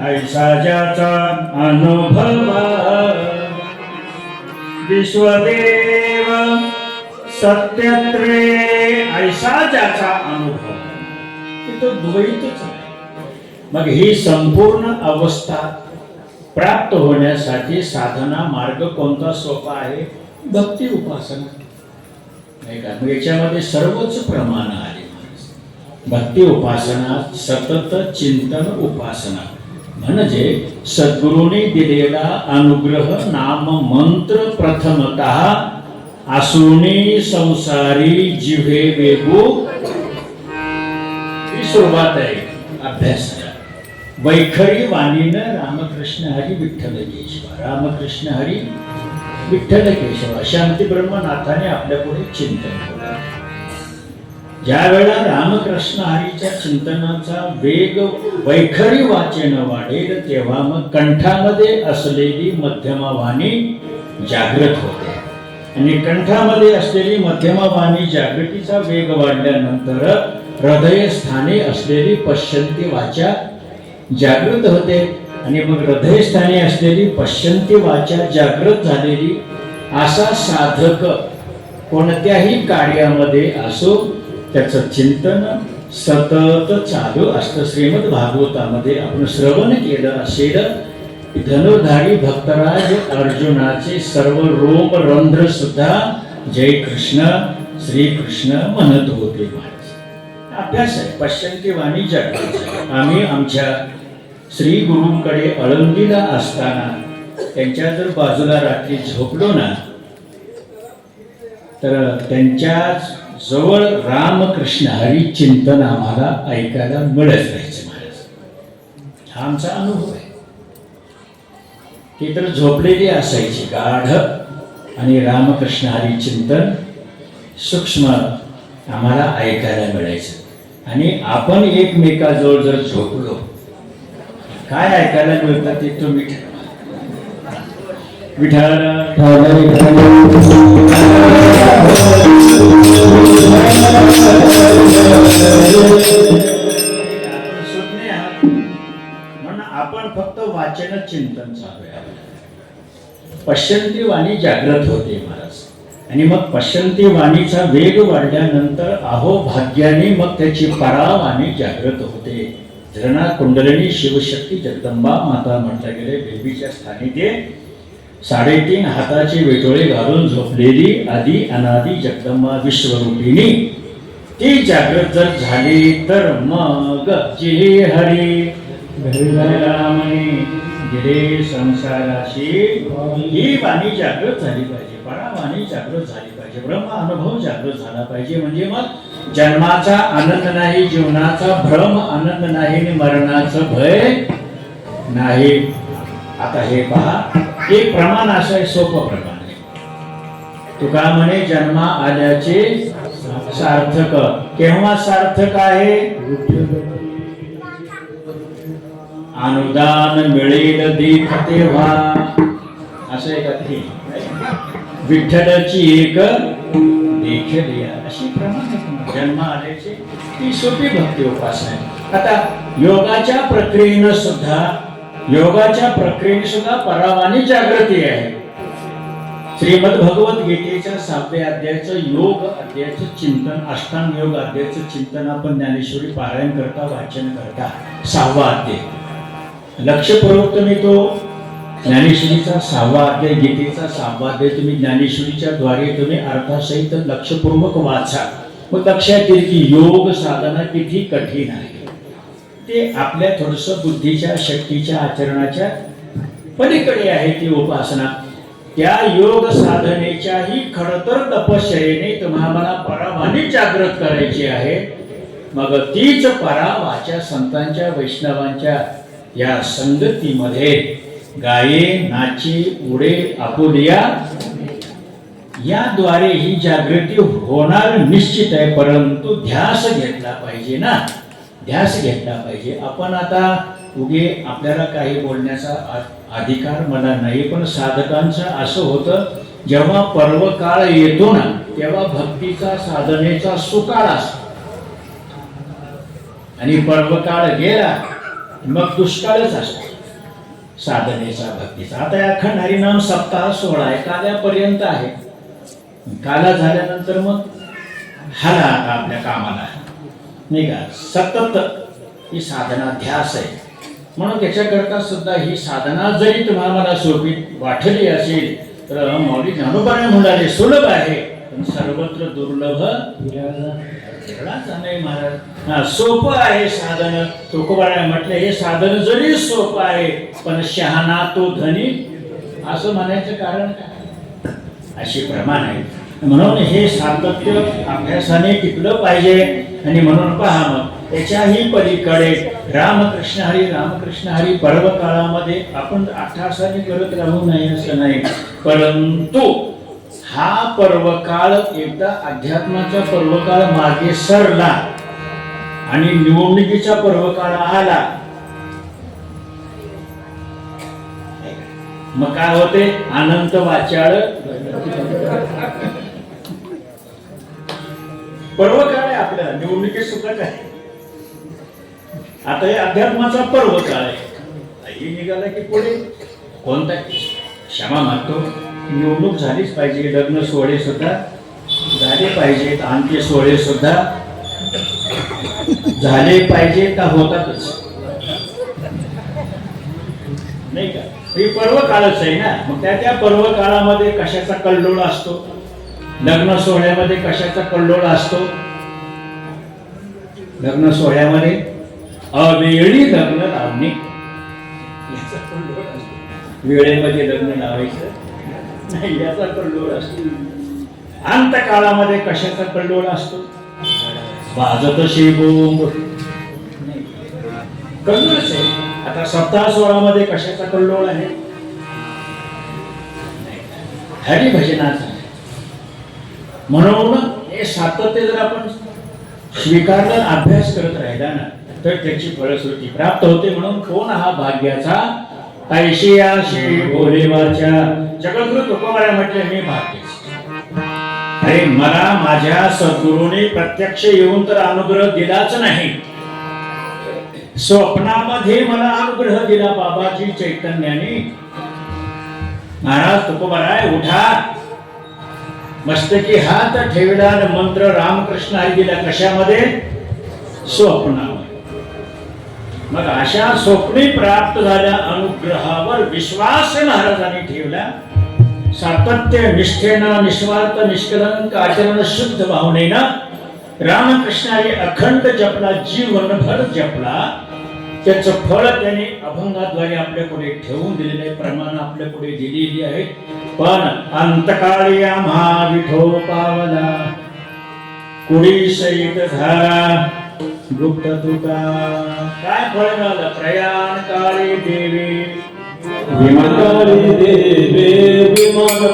ऐसाजाचा अनुभव विश्वदेव सत्यत्रे ऐसा ज्याचा अनुभव तो द्वैतच आहे. मग ही संपूर्ण अवस्था प्राप्त होण्यासाठी साधना मार्ग कोणता सोपा आहे? भक्ती उपासना नाही का? मग याच्यामध्ये सर्वच प्रमाण आले. भक्ती उपासना, सतत चिंतन उपासना म्हणजे सद्गुरूंनी दिलेला अनुग्रह नाम मंत्र प्रथमतः आसुनी संसारी जिव्हे वेगू ही सुरुवात आहे अभ्यासाला. वैखरी वाणीनं रामकृष्ण हरी विठ्ठल केशव, रामकृष्ण हरी विठ्ठल केशव शांती ब्रह्मनाथाने आपल्या पुढे चिंतन केलं. ज्या वेळा रामकृष्ण हरीच्या चिंतनाचा वेग वैखरी वाचेनं वाढेल तेव्हा मग कंठामध्ये असलेली मध्यमा वाणी जागृत होते आणि कंठामध्ये असलेली मध्यमा वाणी जागृतीचा वेग वाढल्यानंतर हृदयस्थानी असलेली पश्यंती वाचा जागृत होते आणि मग हृदयस्थानी असलेली पश्यंती वाचा जागृत झालेली असा साधक कोणत्याही कार्यामध्ये असो त्याचं चिंतन सतत चालू असतं. श्रीमद भागवतामध्ये आपण श्रवण केलं असेल धनुर्धारी भक्तराज अर्जुनाचे सर्व रोम रंध्र सुद्धा जय कृष्ण श्रीकृष्ण म्हणत होते. अभ्यास आहे. पश्यंती वाणी जागृत. आम्ही आमच्या श्री गुरूंकडे अळंदीला असताना त्यांच्या जर बाजूला रात्री झोपलो ना तर त्यांच्या जवळ रामकृष्ण हरी चिंतन आम्हाला ऐकायला मिळत राहायचं. महाराज हा आमचा अनुभव आहे. ते तर झोपलेली असायची गाढ आणि रामकृष्ण हरी चिंतन सूक्ष्म आम्हाला ऐकायला मिळायचं. आणि आपण एकमेकाजवळ जर झोपलो काय ऐकायला मिळतं ते तुम्ही विठाला म्हणून आपण फक्त वाचन चिंतन चालू आहे. पश्यंती वाणी जागृत होते महाराज. आणि मग पश्यंती वाणीचा वेग वाढल्यानंतर अहो भाग्याने मग त्याची परावाणी जागृत होते. धरणा कुंडलिनी शिवशक्ती जगदंबा माता म्हटलं गेले देवीच्या स्थानी ते 3.5 हाताची वेटोळे घालून झोपलेली आदी अनादी जगदंबा विश्वरूपिणी ती जागृत जर झाली तर मग जे हरी रामने दिले संसाराशी ही वाणी जागृत झाली पाहिजे, परावाणी जागृत झाली पाहिजे, ब्रह्म अनुभव जागृत झाला पाहिजे. म्हणजे मग जन्माचा आनंद नाही, जीवनाचा भ्रम आनंद नाही आणि मरणाचं भय नाही. आता हे पहा, एक प्रमाण असं आहे, सोपं प्रमाण आहे. तुका म्हणे जन्मा आल्याचे सार्थक. केव्हा सार्थक आहे? अनुदान मिळेल देख तेव्हा. असं आहे का ते? विठ्ठलाची एक देखील अशी प्रमाण जन्म आल्याचे ती सोपी भक्ती उपासना आहे. आता योगाच्या प्रक्रियेनं सुद्धा परावानी जागृती आहे. श्रीमद भगवत गीतेच्या 6व्या अध्यायाचं योग अध्यायाचं चिंतन, अष्टांग योग अध्यायाचं चिंतन आपण ज्ञानेश्वरी पारायण करता, वाचन करता. 6वा अध्याय लक्षपूर्वक तुम्ही तो ज्ञानेश्वरीचा 6वा अध्याय, गीतेचा 6वा अध्याय तुम्ही ज्ञानेश्वरीच्या द्वारे तुम्ही अर्थासहित लक्षपूर्वक वाचा. मग लक्षात येईल की योग साधना किती कठीण आहे. ते आपल्या थोडस बुद्धीच्या, शक्तीच्या, आचरणाच्या पलीकडे आहे ती उपासना. त्या योग साधनेच्याही खडतर तपश्चर्येने तुम्हाला परावाणी जागृत करायची आहे. मग तीच परावाच्या संतांच्या, वैष्णवांच्या या संगतीमध्ये गाये नाचे उडे आपुलिया याद्वारे ही जागृती होणार निश्चित आहे. परंतु ध्यास घेतला पाहिजे ना, ध्यास घेतला पाहिजे. आपण आता उगे आपल्याला काही बोलण्याचा अधिकार मला नाही, पण साधकांचं असं होतं, जेव्हा पर्व काळ येतो ना तेव्हा भक्तीचा, साधनेचा सुकाळ असतो आणि पर्व काळ गेला मग दुष्काळच असतो साधनेचा, भक्तीचा. आता अखंड हरिनाम सप्ताह 16 आहे, काल्यापर्यंत आहे. काला झाल्यानंतर मग हाला आता आपल्या कामाला, नाही का? सतत ही साधना ध्यास आहे. म्हणून त्याच्याकरता सुद्धा ही साधना जरी तुम्हाला सोपी वाटली असेल तर मौली ज्ञानोबाने म्हणाले सुलभ आहे पण सर्वत्र दुर्लभ नाही महाराज. हा, सोपं आहे साधन. तुकोबाने म्हटलं हे साधन जरी सोपं आहे पण शहाणा तो धनी, असं म्हणायचं कारण काय? अशी प्रमाण आहे. म्हणून हे सातत्य अभ्यासाने टिकलं पाहिजे. आणि म्हणून पहा, मग त्याच्याही पलीकडे रामकृष्ण हरी पर्व काळामध्ये आपण आठासाने करत राहू नये असं नाही, परंतु हा पर्व काळ एकदा अध्यात्माचा पर्व काळ मागे सरला आणि निवडणुकीचा पर्व काळ आला, मग काय होते? अनंत वाचाळ पर्व काळ आहे आपल्याला, निवडणुकीत सुखच आहे. आता हे अध्यात्माचा पर्व काळ आहे. ही निघाला की पुढे कोणता क्षमा मागतो, निवडणूक झालीच पाहिजे, लग्न सोहळे सुद्धा झाले पाहिजेत, आणखी सोहळे सुद्धा झाले पाहिजे का होतातच, नाही का? ही पर्व काळच आहे ना. मग त्या पर्व काळामध्ये कशाचा कल्लोळ असतो? लग्न सोहळ्यामध्ये कशाचा कल्लोळ असतो? लग्न सोहळ्यामध्ये अवेळी लग्न लावणे याचा कल्लोळ असतो. वेळेमध्ये लग्न लावायचं नाही याचा कल्लोळ असतो. अंत काळामध्ये कशाचा कल्लोळ असतो? वाजत शेबोंब कल्लोळच आहे. आता सप्ताह 16 मध्ये कशाचा कल्लोळ आहे? हरिभजनाचा. म्हणून हे सातत्य जर आपण स्वीकारलं, अभ्यास करत राहिला ना तर त्याची फलश्रुती प्राप्त होते. म्हणून कोण हा भाग्याचा ऐशियाशी बोलेवाच्या. जगद्गुरु तुकोबाने म्हटले मी भाग्य. अरे मला माझ्या सद्गुरूने प्रत्यक्ष येऊन तर अनुग्रह दिलाच नाही, स्वप्नामध्ये मला अनुग्रह दिला बाबाजी चैतन्याने. महाराज तुकोबाराय उठा, मस्तकी हात ठेवला आणि मंत्र रामकृष्ण हरी दिला. कशामध्ये? स्वप्नामध्ये. मग अशा स्वप्नी प्राप्त झाल्या अनुग्रहावर विश्वास महाराजांनी ठेवला. सातत्य निष्ठेनं निस्वार्थ निष्कलंक आचरण शुद्ध भावनेनं रामकृष्णाने अखंड जपला, जीवनभर जपला. त्याचं फळ त्याने अभंगाद्वारे आपल्या पुढे ठेवून दिलेले प्रमाण आपल्या पुढे दिलेली आहे. पण अंतकाळी आम्हा विठो पावला कुडी सहित झाला गुप्त तुका. काय फळ मिळालं? प्रयाण काळी देवी विमलारी देवे विमल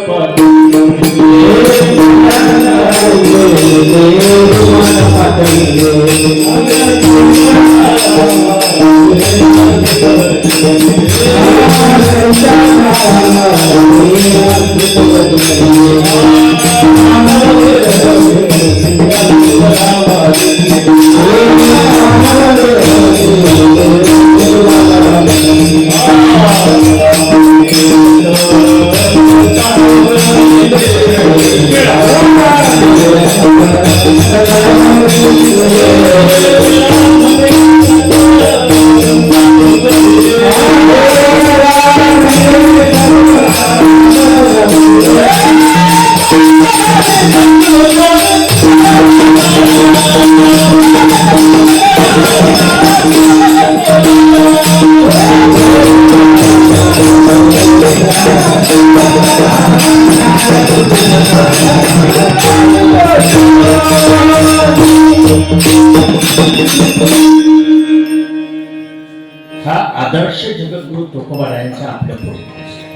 हा आदर्श जगद्गुरु तुकोबारायांचा आपल्या पुढे.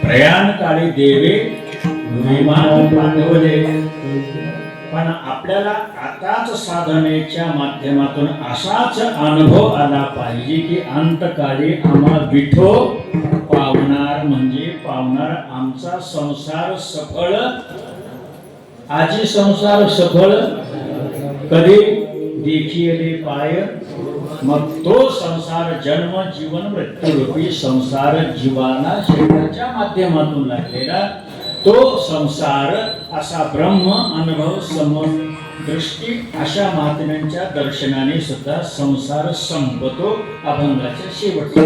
प्रयाण काळी देवे विमान पाठवले. पण आपल्याला आताच साधनेच्या माध्यमातून असाच अनुभव आला पाहिजे की अंतकाळी आम्हा विठो पावणार म्हणजे पावणार आमचा संसार सफळ. आजी संसार सफळ कधी देखिले पाय. मग तो संसार जन्म जीवन मृत्यूरूपी संसार जीवाला शरीराच्या माध्यमातून लागलेला तो संसार असा ब्रह्म अनुभव समदृष्टी अशा महात्म्यांच्या दर्शनाने सुद्धा संसार संपतो. अभंगाच्या शेवटच्या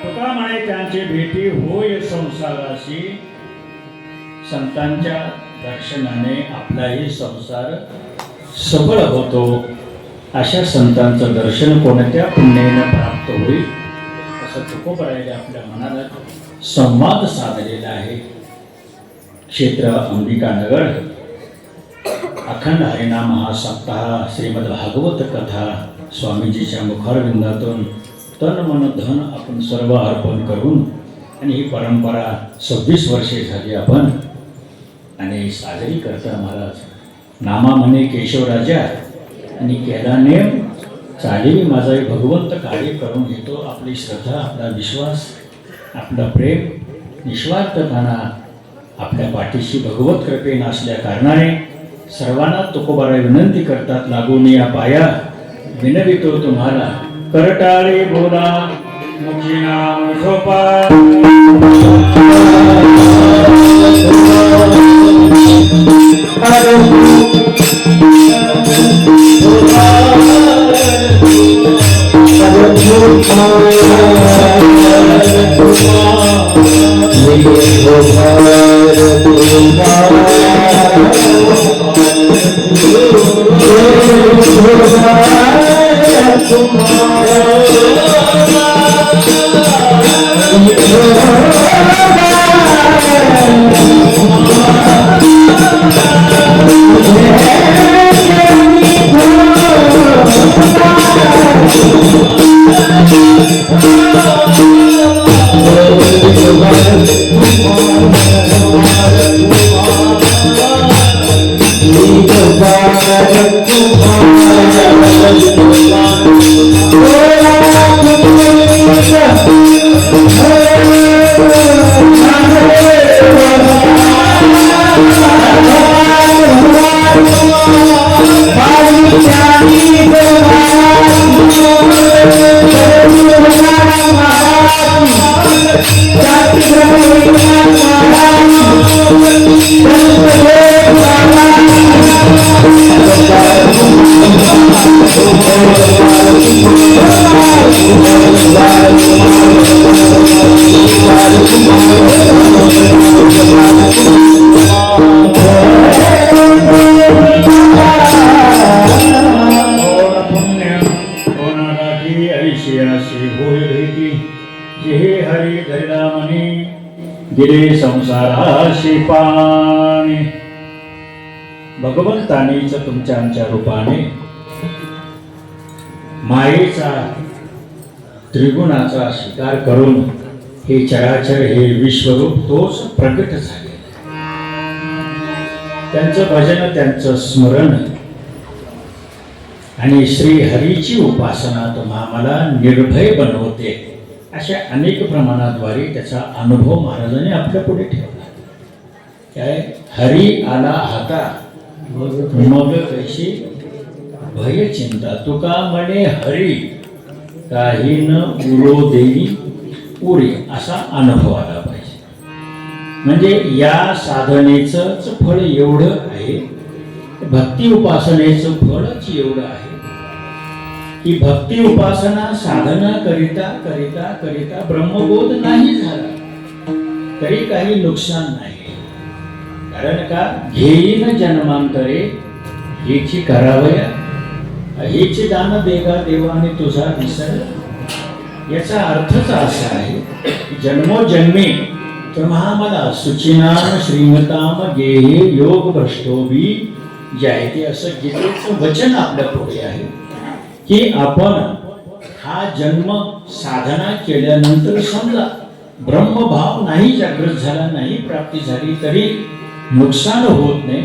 तुका म्हणे त्यांची भेटी होय संसाराशी, संतांच्या दर्शनाने आपलाही संसार सफळ होतो. अशा संतांचं दर्शन कोणत्या पुण्याने प्राप्त होईल असं तुकोबरायाने आपल्या मनाला संवाद साधलेला आहे. क्षेत्र अंबिकानगर, अखंड हरिनाम महासप्ताह, श्रीमद भागवत कथा स्वामीजीच्या मुखारविंदातून तन मन धन आपण सर्व अर्पण करून, आणि ही परंपरा 26 वर्षे झाली आपण आणि साजरी करता. महाराज नामा म्हणे केशवराजा आणि केल्याने चालेल माझा भगवंत कार्य करून घेतो. आपली श्रद्धा, आपला विश्वास, आपला प्रेम, निस्वार्थपणा आपल्या पाठीशी भगवत कृपेने असल्या कारणाने सर्वांना तुकोबारा विनंती करतात, लागून या पाया विनवितो तुम्हाला. करटाळे बोला मुखी नाम झोपा. गेले संसाराशी पाणी. भगवंतानीच तुमच्या आमच्या रूपाने मायेचा त्रिगुणाचा स्वीकार करून हे चराचर हे विश्वरूप तोच प्रकट झाले. त्यांचं भजन, त्यांचं स्मरण आणि श्री हरीची उपासना तुम्हाला निर्भय बनवते. अशा अनेक प्रमाणाद्वारे त्याचा अनुभव महाराजांनी आपल्या पुढे ठेवला. काय हरी आला हाता मग कशी भय चिंता. तुका म्हणे हरी काही न उरो देई उरी, असा अनुभव आला पाहिजे. म्हणजे या साधनेचंच फळ एवढं आहे, भक्ती उपासनेचं फळच एवढं आहे की भक्ती उपासना साधना करिता करिता करिता ब्रह्मबोध नाही झाला तरी काही नुकसान नाही. कारण का घेईन जन्मांतरे हेची करावया, हेची दान देगा देवाने तुझा विसर. याचा अर्थच असा आहे की जन्मोजन्मी तुम्हाला सुचिनाम श्रीमताम गेहे योग भ्रष्टोबी जायते, असं गीतेचं वचन आपल्या पुढे आहे की आपण हा जन्म साधना केल्यानंतर समजा ब्रह्मभाव नाही जागृत झाला, नाही प्राप्ती झाली तरी नुकसान होत नाही.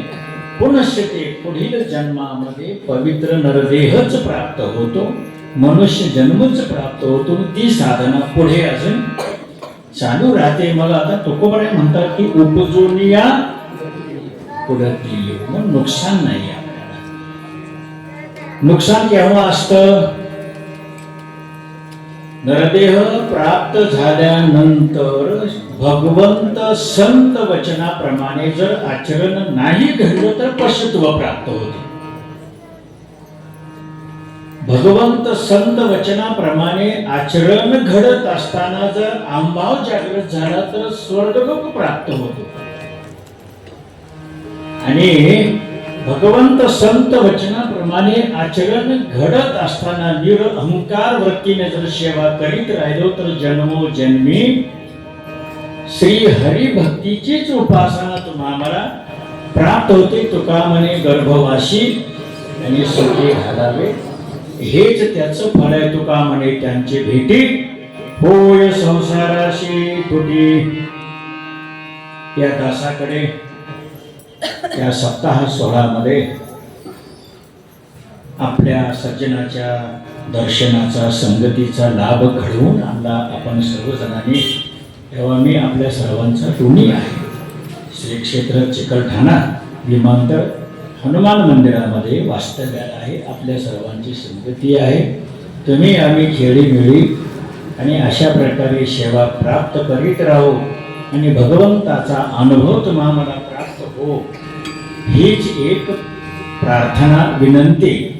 पुनश्च ते पुढील जन्मामध्ये पवित्र नरदेहच प्राप्त होतो, मनुष्य जन्मच प्राप्त होतो. ती साधना पुढे अजून चालू राहते. मग आता तुकोबारा म्हणतात की उपजोनिया पुढे मग नुकसान नाही. नुकसान केव्हा असतं? नरदेह प्राप्त झाल्यानंतर भगवंत संत वचनाप्रमाणे जर आचरण नाही घडलं तर पशुत्व प्राप्त होते. भगवंत संत वचनाप्रमाणे आचरण घडत असताना जर आंभाव जागृत झाला तर स्वर्गलोक प्राप्त होतो. आणि भगवंत संत वचनाप्रमाणे आचरण घडत असताना निरअहंकार वृत्तीने जर सेवा करीत राहिलो तर जन्मोजन्मी श्री हरी भक्तीचीच उपासना तुम्हाला प्राप्त होते. तुका म्हणे गर्भवासी आणि सुखे घालावे, हेच त्याचं फळ आहे. तुका म्हणे त्यांची भेटी होय संसाराशी तुटी. या दासाकडे त्या सप्ताह सोहळ्यामध्ये आपल्या सज्जनाच्या दर्शनाचा संगतीचा लाभ घडवून आणला आपण सर्वजणांनी, तेव्हा मी आपल्या सर्वांचा ऋणी आहे. श्री क्षेत्र चिकलठाणा विमानतळ हनुमान मंदिरामध्ये वास्तव्यात आहे. आपल्या सर्वांची संगती आहे. तुम्ही आम्ही खेळीमेळी आणि अशा प्रकारे सेवा प्राप्त करीत राहू आणि भगवंताचा अनुभव तुम्हाला प्राप्त हो, हीच एक प्रार्थना विनंती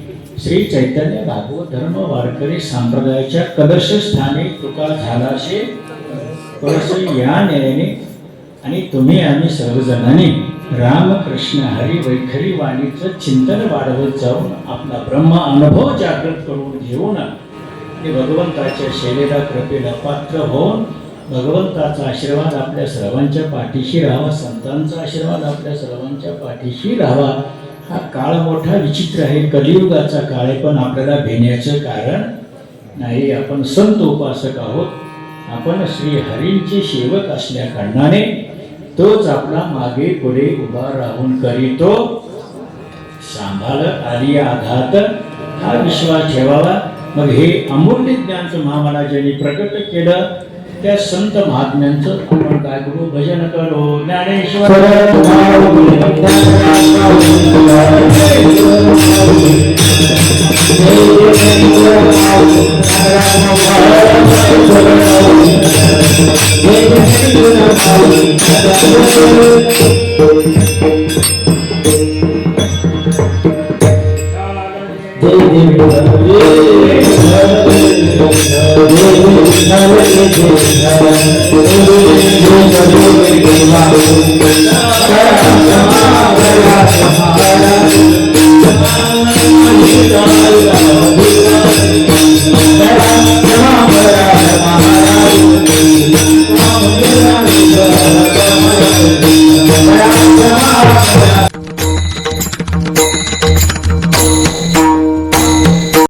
श्री चैतन्य भागवत धर्म वारकरी संप्रदायाच्या कदर्शस्थानी तुका झालाशे परस या न्यायाने आणि तुम्ही आम्ही सर्वजणांनी रामकृष्ण हरी वैखरी वाणीचं चिंतन वाढवत जाऊन आपला ब्रह्म अनुभव जागृत करून घेऊन आणि भगवंताच्या शैलेला कृपेला पात्र होऊन भगवंताचा आशीर्वाद आपल्या सर्वांच्या पाठीशी राहावा, संतांचा आशीर्वाद आपल्या सर्वांच्या पाठीशी राहावा. हा काळ मोठा विचित्र आहे, कलियुगाचा काळ आहे, पण आपल्याला भिण्याचं कारण नाही. आपण संत उपासक आहोत. आपण श्री हरींचे सेवक असल्या कारणाने तोच आपला मागे पुढे उभा राहून करीतो सांभाळ आली आघात, हा विश्वास ठेवावा. मग हे अमूल्य ज्ञान तुम्हाला ज्यांनी प्रकट केलं त्या संत महात्म्यांचं आपण काय करू, भजन करू. ज्ञानेश्वर